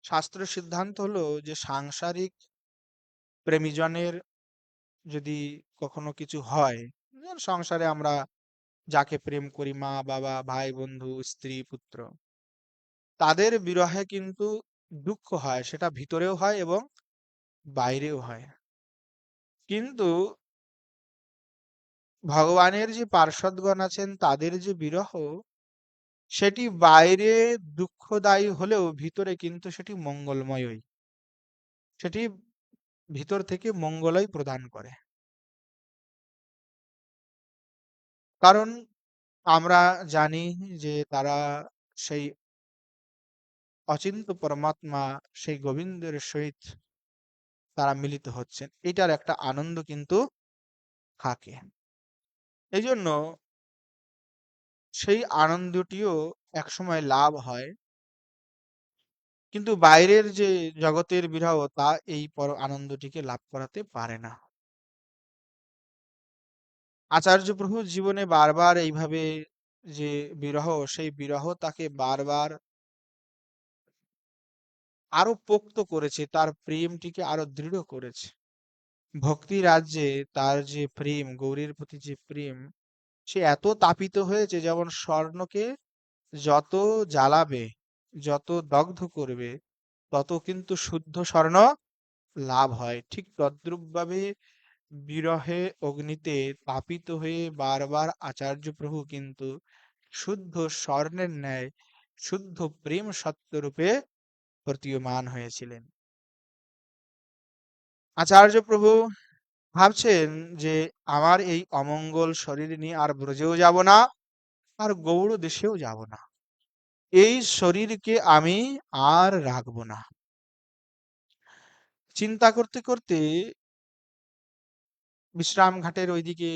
শাস্ত্রের সিদ্ধান্ত হলো যে সাংসারিক প্রেমীজনের যদি কখনো কিছু হয়, যেমন সংসারে আমরা যাকে প্রেম করি, মা বাবা ভাই বন্ধু স্ত্রী পুত্র, তাদের বিরহে কিন্তু দুঃখ হয়, সেটা ভিতরেও হয় এবং বাইরেও হয়। কিন্তু ভগবানের যে পার্ষদগণ আছেন তাদের যে বিরহ, সেটি বাইরে দুঃখদায়ী হলেও ভিতরে কিন্তু সেটি মঙ্গলময়ই, সেটি ভিতর থেকে মঙ্গলই প্রদান করে। কারণ আমরা জানি যে তারা সেই অচিন্ত পরমাত্মা, সেই গোবিন্দের সহিত তারা মিলিত হচ্ছেন, এটার একটা আনন্দ কিন্তু থাকে। এই জন্য সেই আনন্দটিও একসময় লাভ হয়, কিন্তু বাইরের যে জগতের বিরহ তা এই পর আনন্দটিকে লাভ করাতে পারে না। আচার্য প্রভুর জীবনে বারবার এইভাবে যে বিরহ, সেই বিরহ তাকে বারবার আরো পোক্ত করেছে, তার প্রেমটিকে আরো দৃঢ় করেছে। ভক্তি রাজ্যে তার যে প্রেম, গৌরীর প্রতি যে প্রেম, সে এত তাপিত হয়েছে, যেমন স্বর্ণকে যত জ্বালাবে, যত দগ্ধ করবে, তত কিন্তু শুদ্ধ স্বর্ণ লাভ হয়। ঠিক তদ্রূপ ভাবে বিরহে অগ্নিতে তাপিত হয়ে বারবার আচার্য প্রভু কিন্তু শুদ্ধ স্বর্ণের ন্যায় শুদ্ধ প্রেম সত্যরূপে প্রতীয়মান হয়েছিলেন। আচার্য প্রভু ভাবছেন যে আমার এই অমঙ্গল শরীর নিয়ে আর ব্রজেও যাব না, আর গৌড় দেশেও যাব না, এই শরীরকে আমি আর রাখবো না। চিন্তা করতে করতে বিশ্রাম ঘাটের ওইদিকে,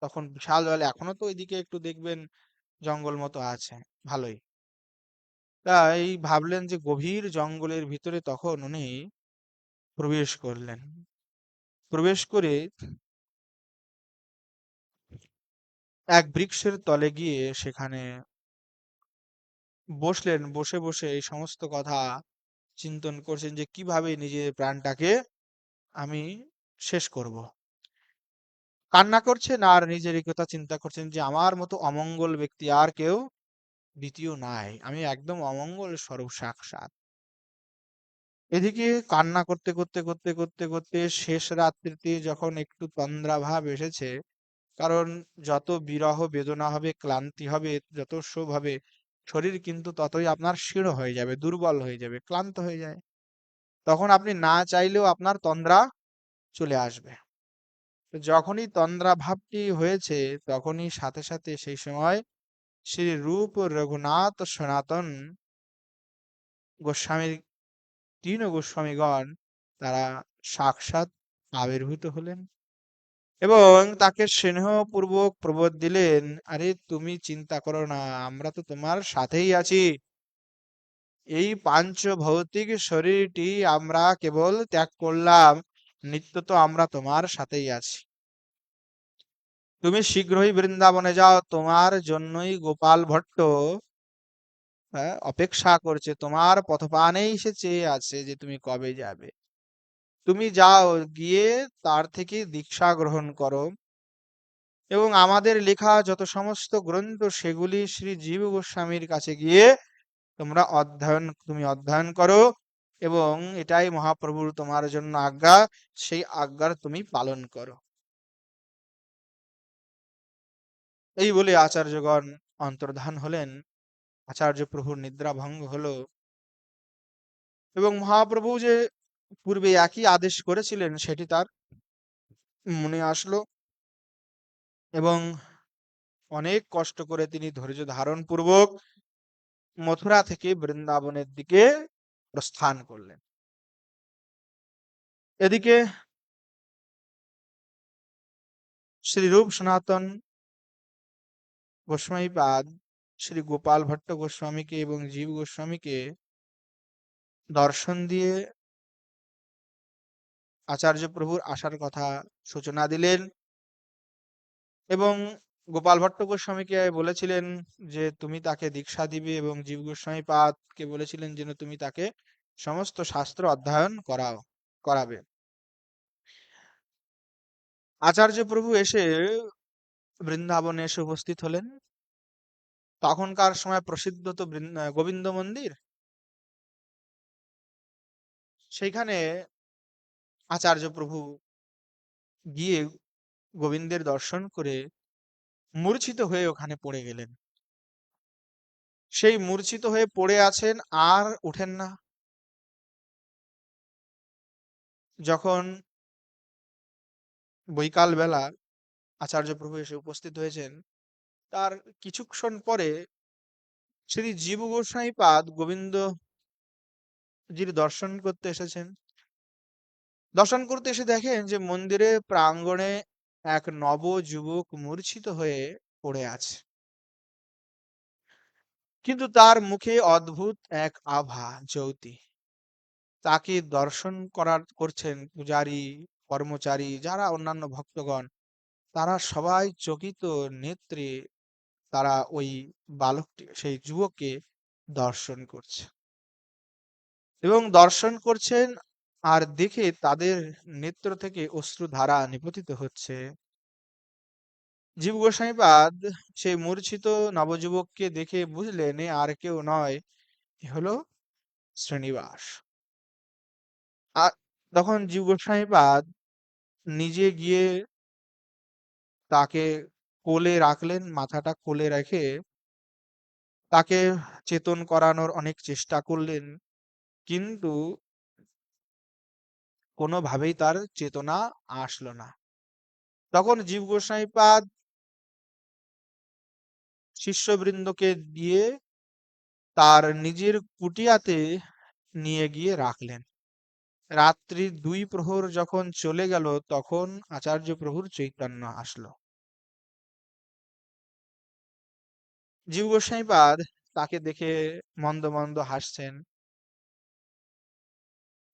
তখন বিশাল জল, এখনো তো ওইদিকে একটু দেখবেন জঙ্গল মতো আছে ভালোই, তাই ভাবলেন যে গভীর জঙ্গলের ভিতরে তখন উনি প্রবেশ করলেন। প্রবেশ করে এক বৃক্ষের তলে গিয়ে সেখানে বসলেন। বসে বসে এই সমস্ত কথা চিন্তন করছেন যে কিভাবে নিজের প্রাণটাকে আমি শেষ করব। কান্না করছেন আর নিজের এই কথা চিন্তা করছেন যে আমার মতো অমঙ্গল ব্যক্তি আর কেউ দ্বিতীয় নাই, আমি একদম অমঙ্গল স্বরূপ সাক্ষাৎ। এদিকে কান্না করতে করতে করতে করতে করতে শেষ রাত্রিতে যখন একটু তন্দ্রাভাব এসেছে, কারণ যত বিরহ বেদনা হবে, ক্লান্তি হবে, যত শোক হবে, শরীর কিন্তু ততই আপনার ক্ষীণ হয়ে যাবে, দুর্বল হয়ে যাবে, ক্লান্ত হয়ে যায়। তখন আপনি না চাইলেও আপনার তন্দ্রা চলে আসবে। তো যখনই তন্দ্রা ভাবটি হয়েছে, তখনই সাথে সাথে সেই সময় শ্রী রূপ রঘুনাথ সনাতন গোস্বামীর তিন গোস্বামীগণ তারা সাক্ষাৎ আবির্ভূত হলেন এবং তাকে স্নেহপূর্বক প্রবোধ দিলেন, আরে তুমি চিন্তা করো না, আমরা তো তোমার সাথেই আছি। এই পাঞ্চ ভৌতিক শরীরটি আমরা কেবল ত্যাগ করলাম, নিত্য তো আমরা তোমার সাথেই আছি। তুমি শীঘ্রই বৃন্দাবনে যাও, তোমার জন্যই গোপাল ভট্ট অপেক্ষা করছে, তোমার পথপানেই সে চেয়ে আছে যে তুমি কবে যাবে। তুমি যাও, গিয়ে তার থেকে দীক্ষা গ্রহণ করো এবং আমাদের লেখা যত সমস্ত গ্রন্থ সেগুলি শ্রী জীব গোস্বামীর কাছে গিয়ে তুমি অধ্যয়ন করো এবং এটাই মহাপ্রভুর তোমার জন্য আজ্ঞা, সেই আজ্ঞার তুমি পালন করো। এই বলে আচার্যগণ অন্তর্ধান হলেন। আচার্য প্রভুর নিদ্রা ভঙ্গ হলো এবং মহাপ্রভু যে পূর্বে একই আদেশ করেছিলেন সেটি তার মনে আসলো এবং অনেক কষ্ট করে তিনি ধৈর্য ধারণ পূর্বক মথুরা থেকে বৃন্দাবনের দিকে প্রস্থান করলেন। এদিকে শ্রী রূপ সনাতন গোস্বামীপাদ শ্রী গোপাল ভট্ট গোস্বামীকে এবং জীব গোস্বামীকে দর্শন দিয়ে আচার্য প্রভুর আসার কথা সূচনা দিলেন এবং গোপাল ভট্ট গোস্বামীকে বলেছিলেন যে তুমি তাকে দীক্ষা দিবে এবং জীব গোস্বামী পাদকে বলেছিলেন যেন তুমি তাকে সমস্ত শাস্ত্র অধ্যয়ন করাবে। আচার্য প্রভু এসে বৃন্দাবনে এসে উপস্থিত হলেন। তখনকার সময় প্রসিদ্ধ তো গোবিন্দ মন্দির, সেইখানে আচার্য প্রভু গিয়ে গোবিন্দের দর্শন করে মূর্ছিত হয়ে ওখানে পড়ে গেলেন। সেই মূর্ছিত হয়ে পড়ে আছেন আর ওঠেন না। যখন বৈকাল বেলা আচার্য প্রভু এসে উপস্থিত হয়েছেন, তার কিছুক্ষণ পরে শ্রী জীব গোস্বামী পাদ গোবিন্দজির দর্শন করতে এসেছেন। দর্শন করতে এসে দেখেন যে মন্দিরের প্রাঙ্গণে এক নব যুবক মূর্ছিত হয়ে পড়ে আছে, কিন্তু তার মুখে অদ্ভুত এক আভা জ্যোতি। তাকে দর্শন করছেন পূজারী, কর্মচারী, যারা অন্যান্য ভক্তগণ, তারা সবাই চকিত নেত্রে তারা ওই বালকটি সেই যুবককে দর্শন করছে এবং দর্শন করছেন আর দেখে তাদের নেত্র থেকে অশ্রুধারা নিপতিত হচ্ছে। জীব গোস্বামীপাদ সেই মূর্ছিত নবযুবককে দেখে বুঝলেন এ আর কেউ নয়, এ হলো শ্রীনিবাস। আর তখন জীব গোস্বামীপাদ নিজে গিয়ে তাকে কোলে রাখলেন, মাথাটা কোলে রেখে তাকে চেতন করানোর অনেক চেষ্টা করলেন, কিন্তু কোনোভাবেই তার চেতনা আসলো না। তখন জীব গোস্বামীপাদ শিষ্যবৃন্দকে দিয়ে তার নিজের কুটিয়াতে নিয়ে গিয়ে রাখলেন। রাত্রি 2 প্রহর যখন চলে গেল, তখন আচার্য প্রভুর চৈতন্য আসলো। জীব গোস্বামীপাদ তাকে দেখে মন্দ মন্দ হাসছেন।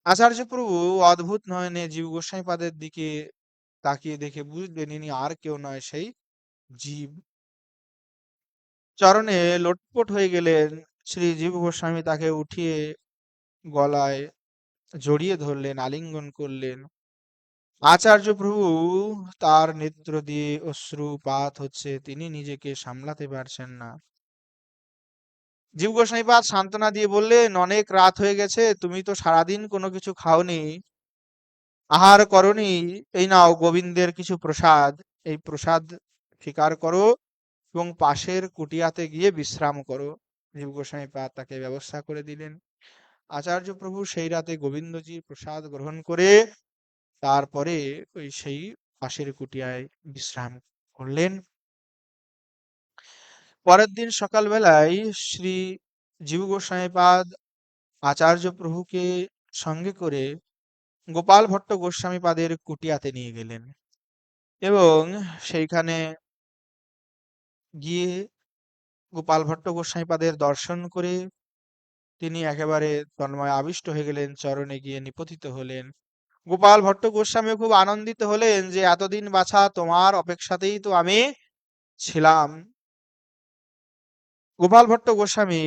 আচার্য প্রভু অদ্ভুত নয়নে জীব গোস্বামীপাদের দিকে তাকিয়ে দেখে বুঝলেন ইনি আর কেউ নয়, সেই জীব চরণে লটপট হয়ে গেলেন। শ্রী জীব গোস্বামী তাকে উঠিয়ে গলায় জড়িয়ে ধরলেন, আলিঙ্গন করলেন। আচার্য প্রভু তার নেত্র দিয়ে অশ্রুপাত হচ্ছে, তিনি নিজেকে সামলাতে পারছেন না। জীব গোস্বামীপাদ সান্ত্বনা দিয়ে বললেন, অনেক রাত হয়ে গেছে, তুমি তো সারাদিন কোনো কিছু খাওনি, আহার করনি, এই নাও গোবিন্দের কিছু প্রসাদ, এই প্রসাদ স্বীকার করো এবং পাশের কুটিয়াতে গিয়ে বিশ্রাম করো। জীব গোস্বামীপাদ তাকে ব্যবস্থা করে দিলেন। আচার্য প্রভু সেই রাতে গোবিন্দজির প্রসাদ গ্রহণ করে তারপরে ওই সেই পাশের কুটিয়ায় বিশ্রাম করলেন। পরের দিন সকালবেলায় শ্রী জীব গোস্বামীপাদ আচার্য প্রভুকে সঙ্গে করে গোপাল ভট্ট গোস্বামীপাদের কুটিয়াতে নিয়ে গেলেন এবং সেইখানে গিয়ে গোপাল ভট্ট গোস্বামীপাদের দর্শন করে তিনি একেবারে তন্ময় আবিষ্ট হয়ে গেলেন, চরণে গিয়ে নিপতিত হলেন। গোপাল ভট্ট গোস্বামী খুব আনন্দিত হলেন যে এতদিন বাছা তোমার অপেক্ষাতেই তো আমি ছিলাম। গোপাল ভট্ট গোস্বামী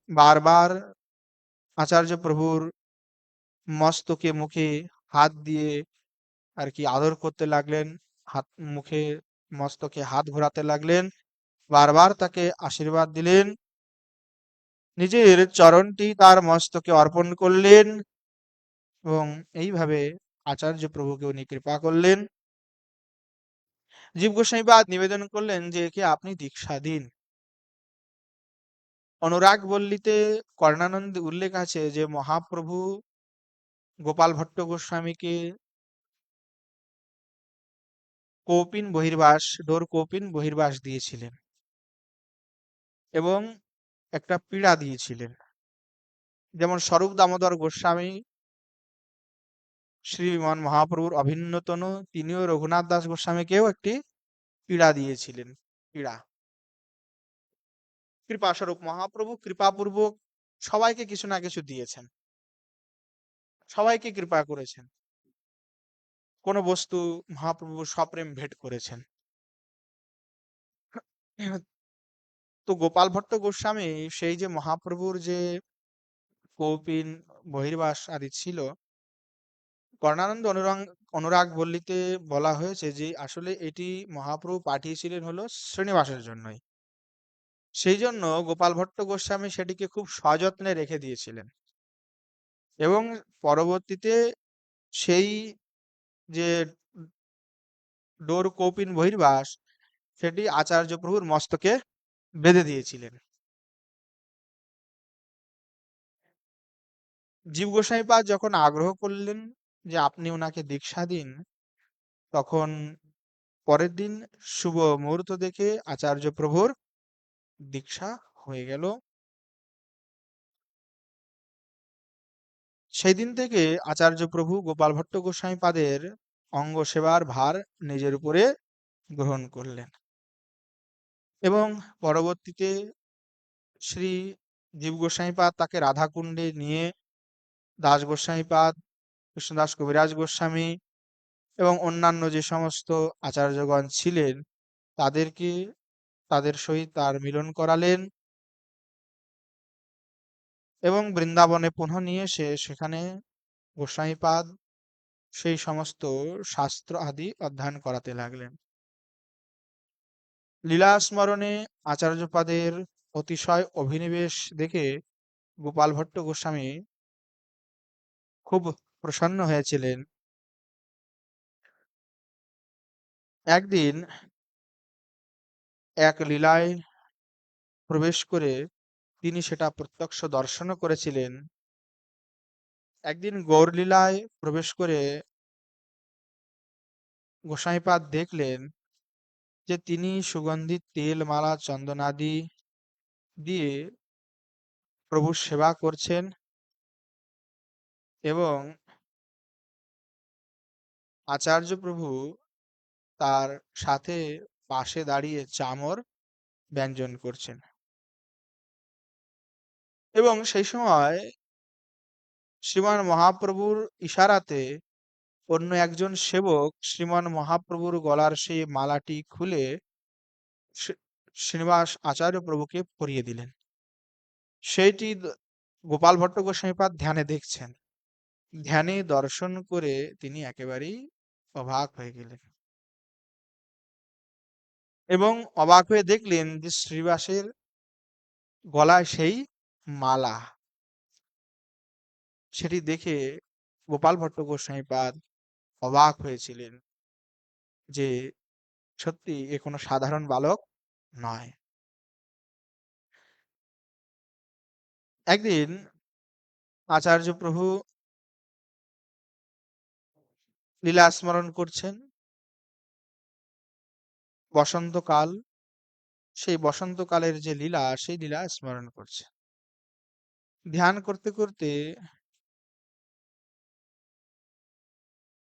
বারবার আচার্য প্রভুর মস্তকে মুখে হাত দিয়ে আর কি আদর করতে লাগলেন, হাত মুখে মস্তকে হাত ঘোরাতে লাগলেন, বারবার তাকে আশীর্বাদ দিলেন, নিজের চরণটি তার মস্তকে অর্পণ করলেন এবং এইভাবে আচার্য প্রভুকে উনি কৃপা করলেন। জীব গোস্বামীপাদ নিবেদন করলেন যে একে আপনি দীক্ষা দিন। অনুরাগ বল্লীতে কর্ণানন্দে উল্লেখ আছে যে মহাপ্রভু গোপাল ভট্ট গোস্বামীকে কৌপিন বহির্বাস, ডোর কৌপিন বহির্বাস দিয়েছিলেন এবং একটা পীড়া দিয়েছিলেন। যেমন স্বরূপ দামোদর গোস্বামী শ্রীমান মহাপ্রভুর অভিন্নতনু, তিনিও রঘুনাথ দাস গোস্বামীকেও একটি পীড়া দিয়েছিলেন। পীড়া কৃপা স্বরূপ মহাপ্রভু কৃপাপূর্বক সবাইকে কিছু না কিছু দিয়েছেন, সবাইকে কৃপা করেছেন, কোন বস্তু মহাপ্রভু সপ্রেম ভেট করেছেন। তো গোপাল ভট্ট গোস্বামী সেই যে মহাপ্রভুর যে কৌপিন বহির্বাস আদি ছিল, কর্ণানন্দ অনুরাগ বল্লীতে বলা হয়েছে যে আসলে এটি মহাপ্রভু পাঠিয়েছিলেন হলো শ্রীনিবাসের জন্যই। সেই জন্য গোপাল ভট্ট গোস্বামী সেটিকে খুব সযত্নে রেখে দিয়েছিলেন এবং পরবর্তীতে সেই যে ডোর কৌপিন বহির্বাস সেটি আচার্য প্রভুর মস্তকে বেঁধে দিয়েছিলেন। জীব গোস্বামীপাদ যখন আগ্রহ করলেন যে আপনি ওনাকে দীক্ষা দিন, তখন পরের দিন শুভ মুহূর্ত দেখে আচার্য প্রভুর দীক্ষা হয়ে গেল। সেই দিন থেকে আচার্য প্রভু গোপাল ভট্ট গোস্বামীপাদের অঙ্গ সেবার ভার নিজের উপরে গ্রহণ করলেন এবং পরবর্তীতে শ্রী জীব গোস্বামীপাদ তাকে রাধাকুণ্ডে নিয়ে দাস গোস্বামীপাদ, কৃষ্ণদাস কবিরাজ গোস্বামী এবং অন্যান্য যে সমস্ত আচার্যগণ ছিলেন তাদেরকে তাদের সহিত তার মিলন করালেন এবং বৃন্দাবনে পুনঃ নিয়ে এসে সেখানে গোস্বামীপাদ সেই সমস্ত শাস্ত্র আদি অধ্যয়ন করাতে লাগলেন। লীলা স্মরণে আচার্যপাদের অতিশয় অভিনিবেশ দেখে গোপাল ভট্ট গোস্বামী খুব প্রসন্ন হয়েছিলেন। একদিন এক লীলায় প্রবেশ করে তিনি সেটা প্রত্যক্ষ দর্শনও করেছিলেন। একদিন গৌরলীলায় প্রবেশ করে গোসাইপাদ দেখলেন যে তিনি সুগন্ধি তেল মালা চন্দনাদি দিয়ে প্রভুর সেবা করছেন এবং আচার্য প্রভু তার সাথে পাশে দাঁড়িয়ে চামর ব্যঞ্জন করছেন এবং সেই সময় শ্রীমান মহাপ্রভুর ইশারাতে অন্য একজন সেবক শ্রীমান মহাপ্রভুর গলার সেই মালাটি খুলে শ্রীনিবাস আচার্য প্রভুকে পরিয়ে দিলেন। সেইটি গোপাল ভট্ট গোস্বামীপাদ ধ্যানে দেখছেন। ধ্যানে দর্শন করে তিনি একেবারেই অবাক হয়ে গেলেন এবং অবাক হয়ে দেখলেন যে শ্রীনিবাসের গলায় সেই মালা। সেটি দেখে গোপাল ভট্ট গোস্বামীপাদ অবাক হয়েছিলেন যে সত্যি এ কোনো সাধারণ বালক নয়। একদিন আচার্য প্রভু লীলা স্মরণ করছেন। বসন্তকাল, সেই বসন্তকালের যে লীলা, সেই লীলা স্মরণ করছে। ধ্যান করতে করতে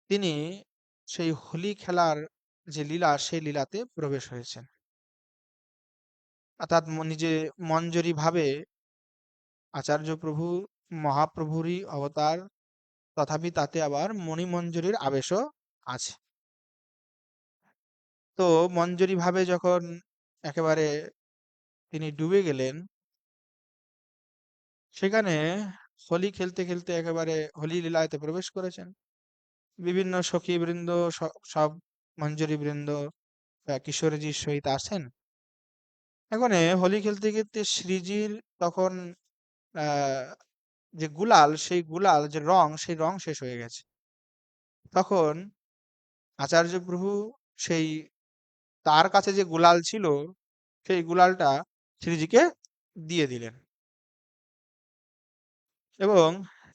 তিনি সেই হোলি খেলার যে লীলা, সেই লীলাতে প্রবেশ হয়েছেন। অর্থাৎ নিজে মঞ্জরি ভাবে আচার্য প্রভু মহাপ্রভুরই অবতার, তথাপি তাতে আবার মণিমঞ্জরির আবেশও আছে। তো মঞ্জরি ভাবে যখন একেবারে তিনি ডুবে গেলেন, সেখানে হোলি খেলতে খেলতে একেবারে হোলি লীলাতে প্রবেশ করেছেন। বিভিন্ন সখী বৃন্দ, সব মঞ্জরি বৃন্দ কিশোরীজির সহিত আছেন। এখানে হোলি খেলতে খেলতে শ্রীজির তখন আহ যে গুলাল, সেই গুলাল যে রং, সেই রং শেষ হয়ে গেছে। তখন আচার্য প্রভু সেই তার কাছে যে গুলাল ছিল, সেই গুলালটা শ্রীজিকে দিয়ে দিলেন এবং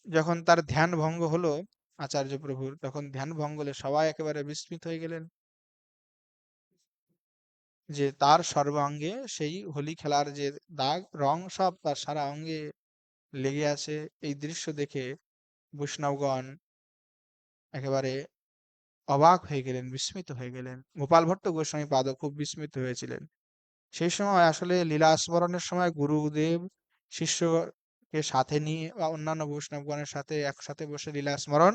যখন তার ধ্যান ভঙ্গ হলো আচার্য প্রভুর, তখন ধ্যান ভঙ্গ হলে সবাই একেবারে বিস্মিত হয়ে গেলেন যে তার সর্বাঙ্গে সেই হোলি খেলার যে দাগ, রং সব তার সারা অঙ্গে লেগে আছে। এই দৃশ্য দেখে বৈষ্ণবগণ একেবারে অবাক হয়ে গেলেন, বিস্মিত হয়ে গেলেন। গোপাল ভট্ট গোস্বামী পাদও খুব বিস্মিত হয়েছিলেন। সেই সময় আসলে লীলা স্মরণের সময় গুরুদেব শিষ্যকে সাথে নিয়ে বা অন্যান্য বৈষ্ণবগণের সাথে একসাথে বসে লীলা স্মরণ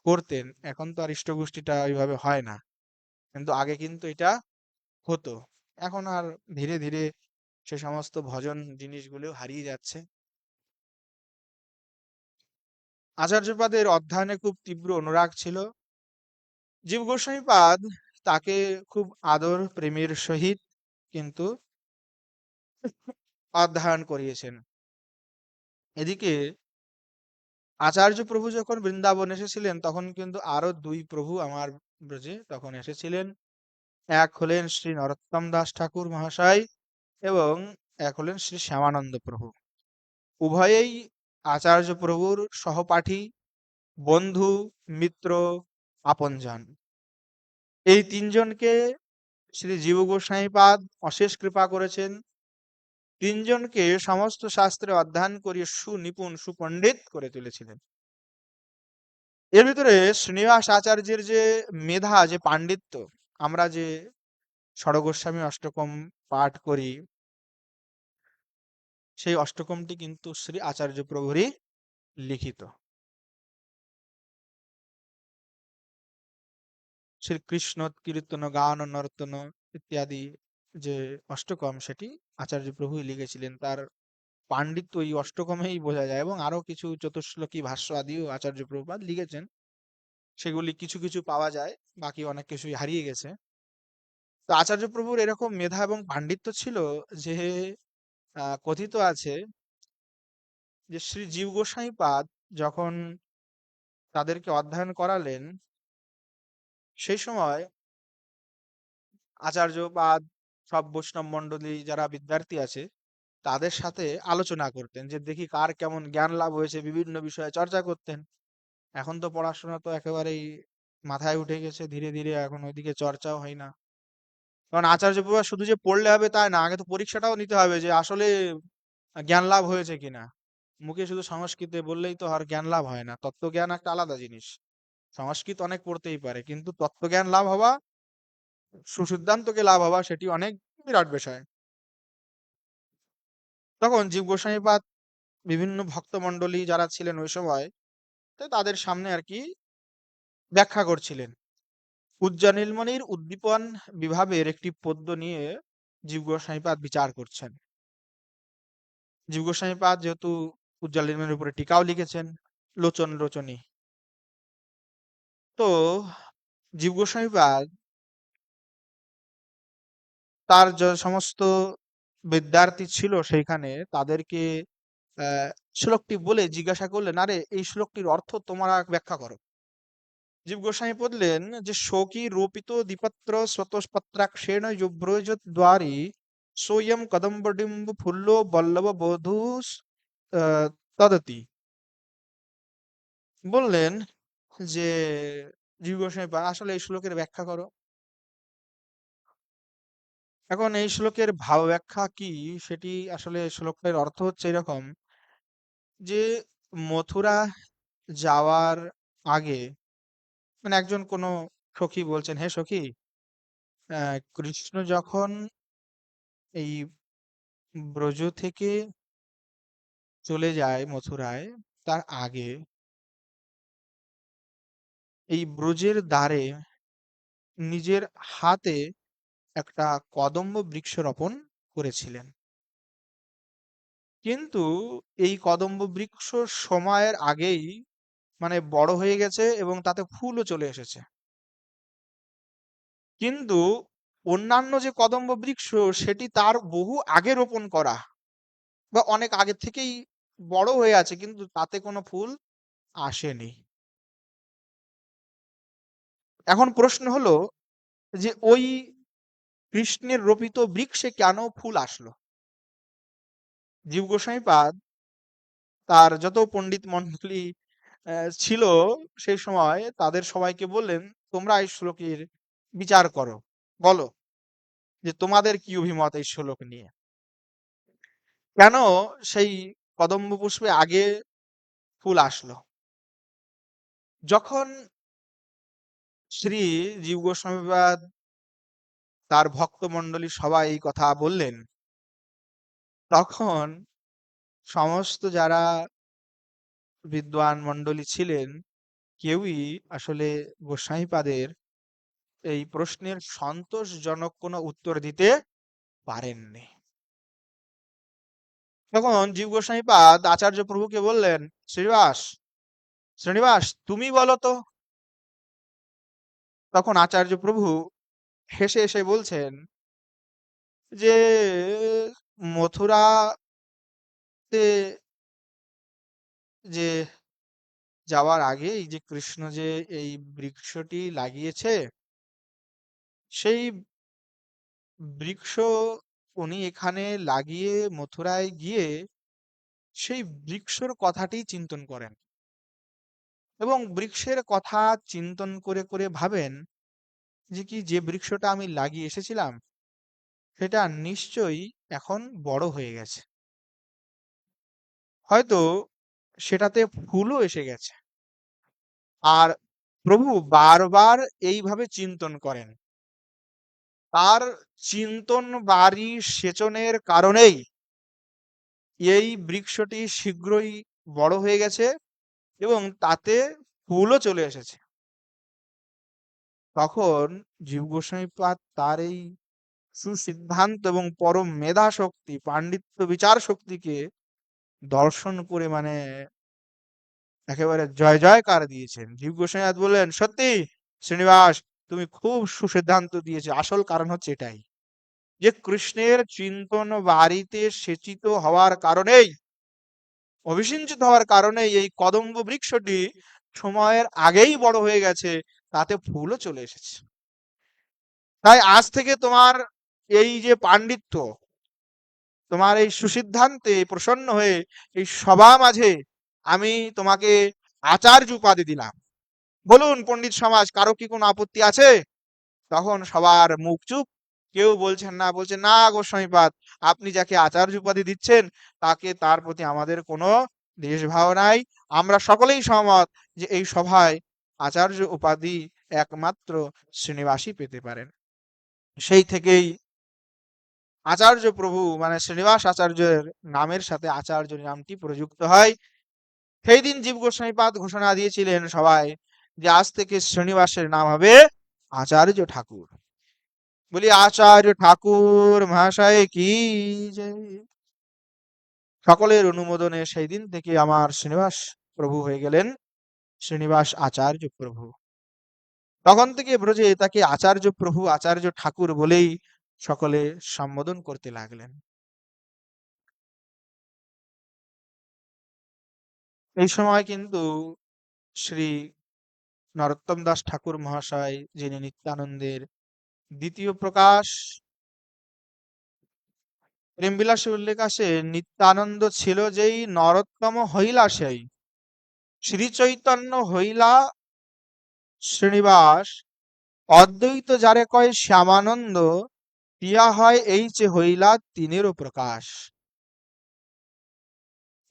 করতেন। এখন তো আর ইষ্টগোষ্ঠীটা ওইভাবে হয় না, কিন্তু আগে কিন্তু এটা হতো। এখন আর ধীরে ধীরে সে সমস্ত ভজন জিনিসগুলো হারিয়ে যাচ্ছে। আচার্যপাদের অধ্যয়নে খুব তীব্র অনুরাগ ছিল। জীব গোস্বামীপাদ তাকে খুব আদর প্রেমের সহিত কিন্তু অধ্যয়ন করিয়েছেন। এদিকে আচার্য প্রভু যখন বৃন্দাবন এসেছিলেন, তখন কিন্তু আরো দুই প্রভু আমার ব্রজে তখন এসেছিলেন। এক হলেন শ্রী নরোত্তম দাস ঠাকুর মহাশয় এবং এক হলেন শ্রী শ্যামানন্দ প্রভু। উভয়েই আচার্য প্রভুর সহপাঠী, বন্ধু, মিত্র, আপনজন। এই তিনজনকে শ্রী জীব গোস্বামীপাদ অশেষ কৃপা করেছেন। তিনজনকে সমস্ত শাস্ত্রে অধ্যয়ন করিয়ে সুনিপুণ, সুপণ্ডিত করে তুলেছিলেন। এর ভিতরে শ্রীনিবাস আচার্যের যে মেধা, যে পাণ্ডিত্য, আমরা যে ষড়গোস্বামী অষ্টকম পাঠ করি, সেই অষ্টকমটি কিন্তু শ্রী আচার্য প্রভুরই লিখিত। শ্রীকৃষ্ণ কীর্তন গান নর্তন ইত্যাদি যে অষ্টকম, সেটি আচার্য প্রভুই লিখেছিলেন। তার পাণ্ডিত্য এই অষ্টকমেই বোঝা যায় এবং আরো কিছু চতুশ্লোকী ভাষ্য আদিও আচার্য প্রভুপাদ লিখেছেন। সেগুলি কিছু কিছু পাওয়া যায়, বাকি অনেক কিছুই হারিয়ে গেছে। তো আচার্য প্রভুর এরকম মেধা এবং পাণ্ডিত্য ছিল যে কথিত আছে যে শ্রী জীব গোস্বামীপাদ যখন তাদেরকে অধ্যয়ন করালেন, সেই সময় আচার্যপাদ সব বৈষ্ণব মণ্ডলী যারা বিদ্যার্থী আছে তাদের সাথে আলোচনা করতেন যে দেখি কার কেমন জ্ঞান লাভ হয়েছে, বিভিন্ন বিষয়ে চর্চা করতেন। এখন তো পড়াশোনা তো একেবারেই মাথায় উঠে গেছে, ধীরে ধীরে এখন ওইদিকে চর্চাও হয় না। কারণ আচার্য প্রভু শুধু যে পড়লে হবে তাই না, আগে তো পরীক্ষাটাও নিতে হবে যে আসলে জ্ঞান লাভ হয়েছে কিনা। মুখে শুধু সংস্কৃতে বললেই তো আর জ্ঞান লাভ হয় না। তত্ত্বজ্ঞান একটা আলাদা জিনিস। সংস্কৃত অনেক পড়তেই পারে, কিন্তু তত্ত্বজ্ঞান লাভ হওয়া, সুসিদ্ধান্তকে লাভ হওয়া, সেটি অনেক বিরাট বিষয়। তখন জীব গোস্বামীপাদ বিভিন্ন ভক্তমণ্ডলী যারা ছিলেন ওই সময়, তো তাদের সামনে আর কি ব্যাখ্যা করছিলেন। উজ্জনীলমণির উদ্দীপন বিভাবের একটি পদ্য নিয়ে জীব গোস্বামীপাদ বিচার করছেন। জীব গোস্বামীপাদ যেহেতু উজ্জ্বল নির্মলের উপরে টিকাও লিখেছেন, লোচন লোচনী, তো জীব গোস্বামীপাদ তার যে সমস্ত বিদ্যার্থী ছিল সেইখানে তাদেরকে শ্লোকটি বলে জিজ্ঞাসা করলেন, আরে এই শ্লোকটির অর্থ তোমরা ব্যাখ্যা করো। জীব গোস্বামী বললেন যে শোকি রূপিত দ্বিপত্র স্বতঃপত্রাক্ষেণ যুব্রজত দ্বারি সোয়ম কদম্বডিম্ব ফুল্ল বল্লভ বধূ তদতি। বললেন যে জীব গোস্বামী আসলে এই শ্লোকের ব্যাখ্যা করো। এখন এই শ্লোকের ভাব ব্যাখ্যা কি, সেটি আসলে শ্লোকটার অর্থ হচ্ছে এরকম যে মথুরা যাওয়ার আগে, মানে একজন কোনো সখী বলছেন, হে সখী, কৃষ্ণ যখন এই ব্রজ থেকে চলে যায় মথুরায়, তার আগে এই ব্রজের দ্বারে নিজের হাতে একটা কদম্ব বৃক্ষ রোপণ করেছিলেন। কিন্তু এই কদম্ব বৃক্ষ সময়ের আগেই মানে বড় হয়ে গেছে এবং তাতে ফুলও চলে এসেছে। কিন্তু অন্যান্য যে কদম্ব বৃক্ষ সেটি তার বহু আগে রোপণ করা বা অনেক আগে থেকেই বড় হয়ে আছে, কিন্তু তাতে কোনো ফুল আসেনি। এখন প্রশ্ন হলো যে ওই কৃষ্ণের রোপিত বৃক্ষে কেন ফুল আসলো? জীব গোস্বামীপাদ তার যত পণ্ডিত মণ্ডলী ছিল সেই সময় তাদের সবাইকে বললেন, তোমরা এই শ্লোকের বিচার করো, বলো যে তোমাদের কি অভিমত এই শ্লোক নিয়ে, কেন সেই কদম্ব পুষ্পে আগে ফুল আসলো। যখন শ্রী জীব গোস্বামীপাদ তার ভক্তমণ্ডলী সবাই এই কথা বললেন, তখন সমস্ত যারা বিদ্বান মণ্ডলী ছিলেন কেউই আসলে গোস্বামীপাদের এই প্রশ্নের সন্তোষজনক কোনো উত্তর দিতে পারেননি। তখন জীব গোস্বামীপাদ আচার্য প্রভুকে বললেন, শ্রীনিবাস, শ্রীনিবাস তুমি বলো তো। তখন আচার্য প্রভু হেসে এসে বলছেন যে মথুরাতে যে যাওয়ার আগে এই যে কৃষ্ণ যে এই বৃক্ষটি লাগিয়েছে, সেই বৃক্ষ উনি এখানে লাগিয়ে মথুরায় গিয়ে সেই বৃক্ষর কথাটি চিন্তন করেন এবং বৃক্ষের কথা চিন্তন করে করে ভাবেন যে কি যে বৃক্ষটা আমি লাগিয়ে এসেছিলাম সেটা নিশ্চয়ই এখন বড় হয়ে গেছে, হয়তো সেটাতে ফুলও এসে গেছে। আর প্রভু বারবার এইভাবে চিন্তন করেন, তার চিন্তন বাড়ি সেচনের কারণেই এই বৃক্ষটি শীঘ্রই বড় হয়ে গেছে এবং তাতে ফুলও চলে এসেছে। তখন জীব গোস্বামীপাদ তার এই সুসিদ্ধান্ত এবং পরম মেধা শক্তি, পাণ্ডিত্য বিচার শক্তিকে দর্শন করে মানে একেবারে জয় জয়কার দিয়েছেন। জীব গোস্বামীপাদ বললেন, সত্যি শ্রীনিবাস, তুমি খুব সুসিদ্ধান্ত দিয়েছে। আসল কারণ হচ্ছে এটাই যে কৃষ্ণের চিন্তন বাড়িতে সেচিত হওয়ার কারণেই, অভিসিঞ্চিত হওয়ার কারণেই এই কদম্ব বৃক্ষটি সময়ের আগেই বড় হয়ে গেছে, তাতে ফুলও চলে এসেছে। তাই আজ থেকে তোমার এই যে পাণ্ডিত্য, তোমার এই সুসিদ্ধান্তে প্রসন্ন হয়ে এই সভা মাঝে আমি তোমাকে আচার্য উপাধি দিলাম। বলুন পণ্ডিত সমাজ, কারো কি কোনো আপত্তি আছে? তখন সবার মুখ চুপ, কেউ বলছেন না, বলছে না গোস্বামীপাদ, আপনি যাকে আচার্য উপাধি দিচ্ছেন তাকে, তার প্রতি আমাদের কোনো দেশভাব নাই। আমরা সকলেই সহমত যে এই সভায় আচার্য উপাধি একমাত্র শ্রীনিবাসই পেতে পারেন। সেই থেকেই আচার্য প্রভু মানে শ্রীনিবাস আচার্যের নামের সাথে আচার্য নামটি প্রযুক্ত হয়। সেই দিন জীব গোস্বামীপাদ ঘোষণা দিয়েছিলেন সবাই যে আজ থেকে শ্রীনিবাসের নাম হবে আচার্য ঠাকুর। বলি আচার্য ঠাকুর মহাশয় কি জয়। সকলের অনুমোদনে সেই দিন থেকে আমার শ্রীনিবাস প্রভু হয়ে গেলেন শ্রীনিবাস আচার্য প্রভু। তখন থেকে ব্রজে তাকে আচার্য প্রভু আচার্য ঠাকুর বলেই সকলে সম্বোধন করতে লাগলেন। এই সময় কিন্তু শ্রী নরোত্তম দাস ঠাকুর মহাশয়, যিনি নিত্যানন্দের দ্বিতীয় প্রকাশ, প্রেমবিলাসে উল্লেখ আছে নিত্যানন্দ ছিল যেই নরোত্তম হইলা সেই, শ্রী চৈতন্য হইলা শ্রীনিবাস, অদ্বৈত যারে কয় শ্যামানন্দ, ইয়া হয় এই যে হইলা তিনেরও প্রকাশ।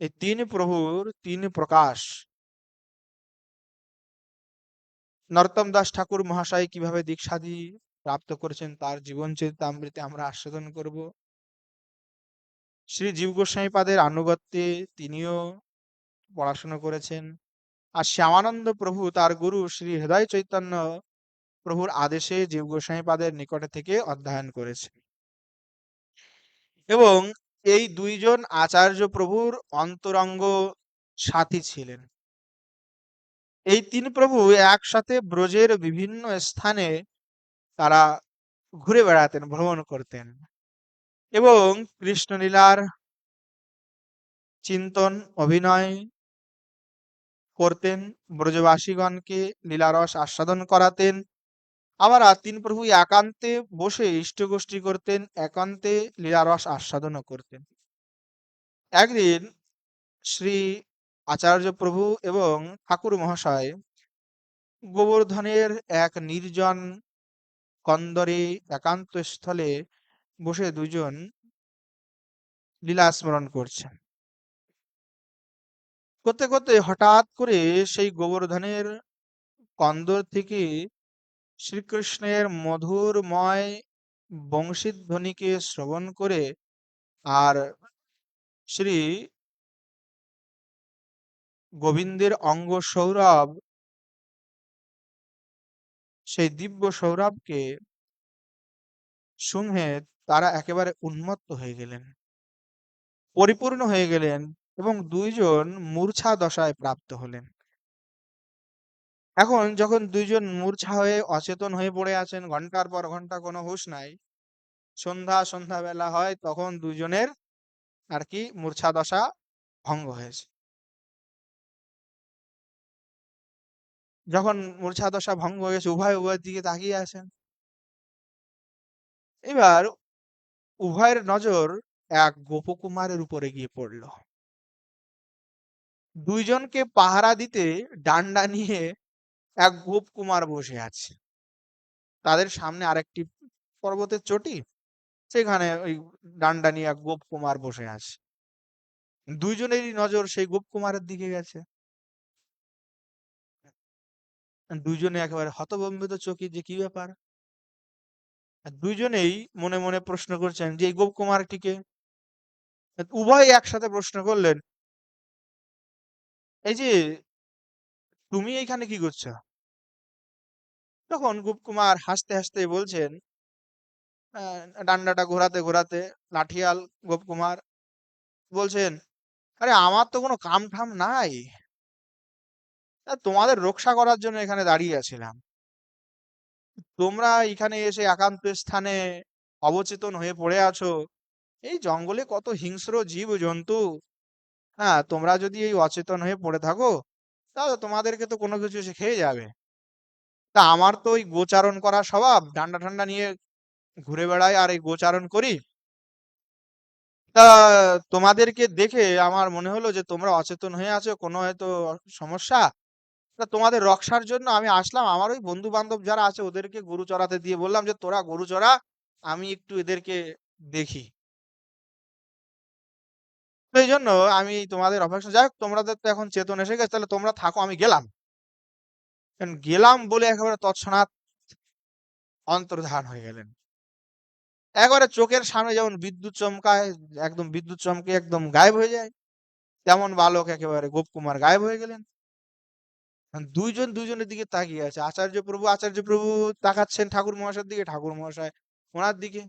এই তিন প্রভুর তিন প্রকাশ। নরোত্তম দাস ঠাকুর মহাশয় কিভাবে দীক্ষাদি প্রাপ্ত করেছেন তার জীবন চরিতামৃতে আমরা আস্বাদন করব। শ্রী জীব গোস্বামী পাদের আনুগত্যে তিনিও পড়াশোনা করেছেন। আর শ্যামানন্দ প্রভু তার গুরু শ্রী হৃদয় চৈতন্য প্রভুর আদেশে জীব গোস্বামী পাদের নিকটে থেকে অধ্যয়ন করেছেন। এবং এই দুইজন আচার্য প্রভুর অন্তরঙ্গ সাথী ছিলেন। এই তিন প্রভু একসাথে ব্রজের বিভিন্ন স্থানে তারা ঘুরে বেড়াতেন, ভ্রমণ করতেন এবং কৃষ্ণলীলার চিন্তন অভিনয় করতেন, ব্রজবাসীগণকে লীলারস আস্বাদন করাতেন। আবার তিন প্রভু একান্তে বসে ইষ্টগোষ্ঠী করতেন, একান্তে লীলারস আস্বাদনও করতেন। একদিন শ্রী আচার্য প্রভু এবং ঠাকুর মহাশয় গোবর্ধনের এক নির্জন কন্দরে একান্ত স্থলে বসে দুজন লীলা স্মরণ করছেন। করতে করতে হঠাৎ করে সেই গোবর্ধনের কন্দর থেকে শ্রীকৃষ্ণের মধুরময় বংশীধ্বনিকে শ্রবণ করে আর শ্রী গোবিন্দের অঙ্গ সৌরভ, সেই দিব্য সৌরভকে শুনে তারা একেবারে উন্মত্ত হয়ে গেলেন, পরিপূর্ণ হয়ে গেলেন এবং দুইজন মূর্ছা দশায় প্রাপ্ত হলেন। এখন যখন দুইজন মূর্ছা হয়ে অচেতন হয়ে পড়ে আছেন, ঘন্টার পর ঘন্টা কোনো হুঁশ নাই, সন্ধ্যাবেলা হয়, তখন দুইজনের আর কি মূর্ছা দশা ভঙ্গ হয়েছে। যখন মূর্ছা দশা ভঙ্গ হয়েছে উভয় উভয়ের দিকে তাকিয়ে আছেন। এবার উভয়ের নজর এক গোপকুমারের উপরে গিয়ে পড়ল। দুইজনকে পাহারা দিতে ডান্ডা নিয়ে এক গোপকুমার বসে আছে। তাদের সামনে আরেকটি পর্বতের চটি, সেখানে ওই ডান্ডা নিয়ে এক গোপকুমার বসে আছে। দুইজনেরই নজর সেই গোপকুমারের দিকে গেছে। দুইজনে একেবারে হতভম্বিত চোখে, যে কি ব্যাপার। দুইজনেই মনে মনে প্রশ্ন করছেন যে এই গোপকুমারটিকে। উভয় একসাথে প্রশ্ন করলেন, এই যে তুমি এইখানে কি করছো? তখন গোপকুমার হাসতে হাসতে বলছেন, ডান্ডাটা ঘোরাতে ঘোরাতে, লাঠিয়াল গোপকুমার বলছেন, আরে আমার তো কোনো কাম ঠাম নাই, তোমাদের রক্ষা করার জন্য এখানে দাঁড়িয়ে আছিলাম। তোমরা এখানে এসে একান্ত স্থানে অবচেতন হয়ে পড়ে আছো। এই জঙ্গলে কত হিংস্র জীব জন্তু, হ্যাঁ, তোমরা যদি এই অচেতন হয়ে পড়ে থাকো তাহলে তোমাদেরকে তো কোনো কিছু এসে খেয়ে যাবে। তা আমার তো ওই গোচারণ করা স্বভাব, ডান্ডা ঠান্ডা নিয়ে ঘুরে বেড়াই আর এই গোচারণ করি। তা তোমাদেরকে দেখে আমার মনে হলো যে তোমরা অচেতন হয়ে আছো, কোনো হয়তো সমস্যা। তা তোমাদের রক্ষার জন্য আমি আসলাম। আমার ওই বন্ধু বান্ধব যারা আছে ওদেরকে গরু চড়াতে দিয়ে বললাম যে তোরা গরু চড়া, আমি একটু এদেরকে দেখি। তো এই জন্য আমি তোমাদের অপেক্ষা, যাই হোক তোমাদের তো এখন চেতন এসে গেছে, তাহলে তোমরা থাকো, আমি গেলাম। গেলাম বলে একেবারে তৎক্ষণাৎ অন্তর্ধান হয়ে গেলেন। একবারে চোখের সামনে যেমন বিদ্যুৎ চমকায়, একদম বিদ্যুৎ চমকে একদম গায়েব হয়ে যায়, তেমন বালক একেবারে গোপকুমার গায়েব হয়ে গেলেন। দুইজন দুইজনের দিকে তাকিয়ে আছে। আচার্য প্রভু তাকাচ্ছেন ঠাকুর মহাশয়ের দিকে, ঠাকুর মহাশয় ওনার দিকে।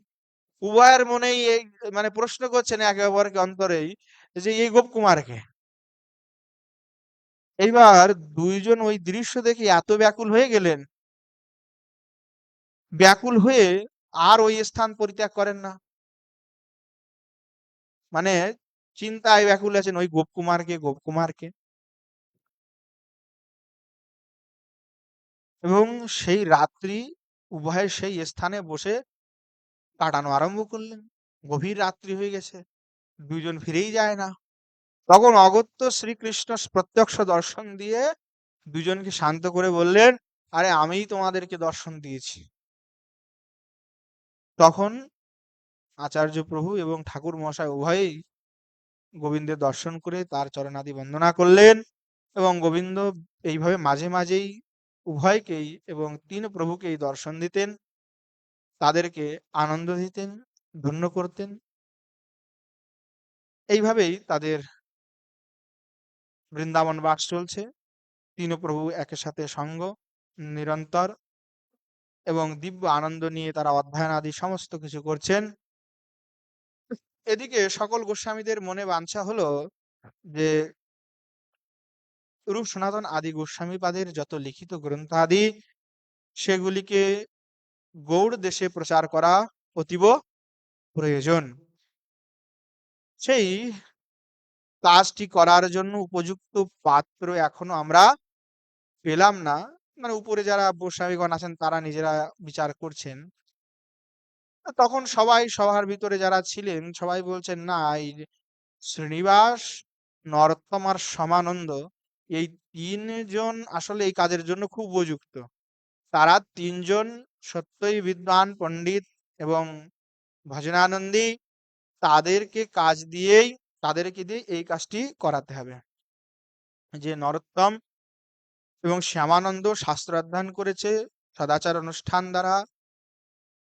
উভয়ের মনেই এই মানে প্রশ্ন করছেন একে অপরকে অন্তরেই যে এই গোপকুমারকে। এইবার দুইজন ওই দৃশ্য দেখে এত ব্যাকুল হয়ে গেলেন, ব্যাকুল হয়ে আর ওই স্থান পরিত্যাগ করেন না। মানে চিন্তায় ব্যাকুল আছেন ওই গোপকুমারকে, গোপকুমারকে। এবং সেই রাত্রি উভয়ে সেই স্থানে বসে কাটানো আরম্ভ করলেন। গভীর রাত্রি হয়ে গেছে, দুইজন ফিরেই যায় না। তখন অগত্য শ্রীকৃষ্ণ প্রত্যক্ষ দর্শন দিয়ে দুজনকে শান্ত করে বললেন, আরে আমিই তোমাদেরকে দর্শন দিয়েছি। তখন আচার্য প্রভু এবং ঠাকুর মশাই উভয়েই গোবিন্দের দর্শন করে তার চরণাদি বন্দনা করলেন। এবং গোবিন্দ এইভাবে মাঝে মাঝেই উভয়কেই এবং তিন প্রভুকেই দর্শন দিতেন, তাদেরকে আনন্দ দিতেন, ধন্য করতেন। এইভাবেই তাদের বৃন্দাবন বাস চলছে। তিন প্রভু একের সাথে সঙ্গ নিরন্তর এবং দিব্য আনন্দ নিয়ে তারা অধ্যয়ন আদি সমস্ত কিছু করছেন। এদিকে সকল গোস্বামীদের মনে বাঞ্ছা হলো যে রূপ সনাতন আদি গোস্বামীপাদের যত লিখিত গ্রন্থ আদি সেগুলিকে গৌড় দেশে প্রচার করা অতীব প্রয়োজন। সেই কাজটি করার জন্য উপযুক্ত পাত্র এখনো আমরা পেলাম না। মানে উপরে যারা গোস্বামীগণ আছেন তারা নিজেরা বিচার করছেন। তখন সবাই সভার ভিতরে যারা ছিলেন সবাই বলছেন না, এই শ্রীনিবাস, নরোত্তম আর সমানন্দ এই তিনজন আসলে এই কাজের জন্য খুব উপযুক্ত। তারা তিনজন সত্যই বিদ্বান পণ্ডিত এবং ভজনানন্দী। তাদেরকে কাজ দিয়েই তাদেরকে দিয়ে এই কাজটি করাতে হবে। যে নরোত্তম এবং শ্যামানন্দ শাস্ত্র অধ্যয়ন করেছে সদাচার অনুষ্ঠান দ্বারা,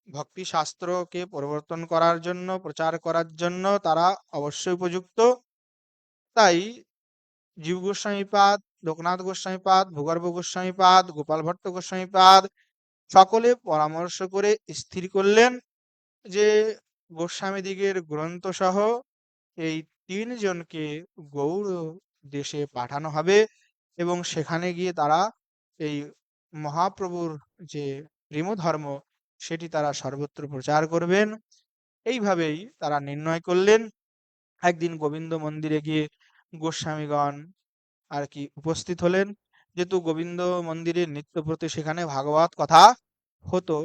ভক্তি শাস্ত্রকে পরিবর্তন করার জন্য, প্রচার করার জন্য তারা অবশ্যই উপযুক্ত। তাই জীব গোস্বামীপাদ, লোকনাথ গোস্বামীপাদ, ভূগর্ভ গোস্বামীপাদ, গোপাল ভট্ট গোস্বামীপাদ সকলে পরামর্শ করে স্থির করলেন যে গোস্বামীদিগের গ্রন্থ সহ এই তিনজনকে গৌড় দেশে পাঠানো হবে এবং সেখানে গিয়ে তারা এই মহাপ্রভুর যে প্রেম ধর্ম সেটি তারা সর্বত্র প্রচার করবেন। এইভাবেই তারা নির্ণয় করলেন। একদিন গোবিন্দ মন্দিরে গিয়ে গোস্বামীগণ আর কি উপস্থিত হলেন। যেহেতু গোবিন্দ মন্দিরে নিত্য প্রতি সেখানে ভাগবত কথা হতো,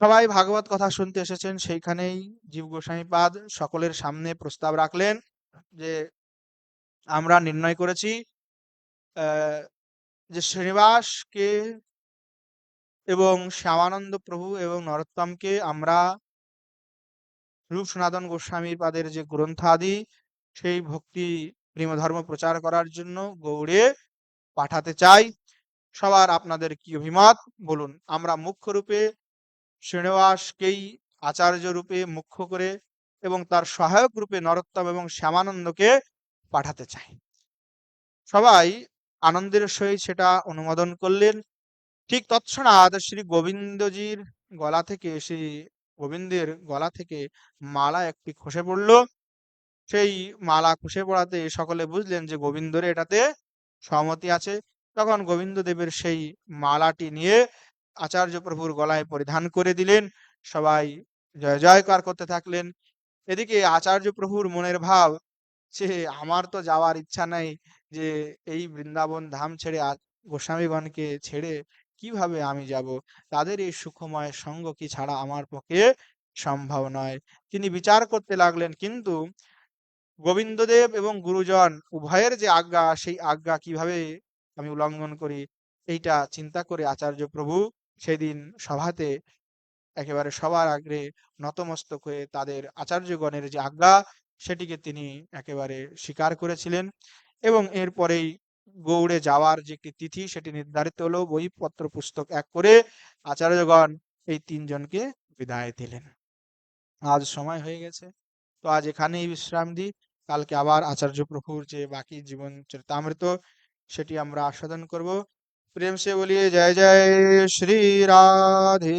সবাই ভাগবত কথা শুনতে এসেছেন। সেইখানেই জীব গোস্বামীপাদ সকলের সামনে প্রস্তাব রাখলেন যে আমরা নির্ণয় করেছি আহ, যে শ্রীনিবাসকে এবং শ্যামানন্দ প্রভু এবং নরোত্তমকে আমরা রূপ সনাতন গোস্বামীর পাদের যে গ্রন্থাদি সেই ভক্তি প্রেম ধর্ম প্রচার করার জন্য গৌড়ে পাঠাতে চাই। সবার আপনাদের কি অভিমত বলুন। আমরা মুখ্য রূপে শ্রীনিবাসকেই আচার্য রূপে মুখ্য করে এবং তার সহায়ক রূপে নরোত্তম এবং শ্যামানন্দকে পাঠাতে চাই। সবাই আনন্দের সহিত সেটা অনুমোদন করলেন। ঠিক তৎক্ষণাৎ শ্রী গোবিন্দজির গলা থেকে, শ্রী গোবিন্দের গলা থেকে মালা একটি খসে পড়ল। সেই মালা খসে পড়াতে সকলে বুঝলেন যে গোবিন্দর এটাতে সহমতি আছে। তখন গোবিন্দ দেবের সেই মালাটি নিয়ে আচার্য প্রভুর গলায় পরিধান করে দিলেন। সবাই জয় জয়কার করতে থাকলেন। এদিকে আচার্য প্রভুর মনের ভাব যে আমার তো যাওয়ার ইচ্ছা নাই, যে এই বৃন্দাবন ধাম ছেড়ে গোস্বামীগণকে ছেড়ে কিভাবে আমি যাব, তাদের এই সুখময় সঙ্গ কি ছাড়া আমার পক্ষে সম্ভব নয়। তিনি বিচার করতে লাগলেন, কিন্তু গোবিন্দদেব এবং গুরুজন উভয়ের যে আজ্ঞা সেই আজ্ঞা কিভাবে আমি উল্লঙ্ঘন করি, এইটা চিন্তা করে আচার্য প্রভু সেদিন সভাতে একেবারে সবার আগে নতমস্তক হয়ে তাদের আচার্যগণের যে আজ্ঞা সেটিকে তিনি একেবারে স্বীকার করেছিলেন। এবং এরপরেই গৌড়ে যাওয়ার যে একটি তিথি সেটি নির্ধারিত হলো। বইপত্র পুস্তক এক করে আচার্যগণ এই তিনজনকে বিদায় দিলেন। আজ সময় হয়ে গেছে, তো আজ এখানেই বিশ্রাম দিই। কালকে আবার আচার্য প্রভুর যে বাকি জীবন চরিতামৃত সেটি আমরা আস্বাদন করব। প্রেম সে বলিয়ে জয় জয় শ্রী রাধে।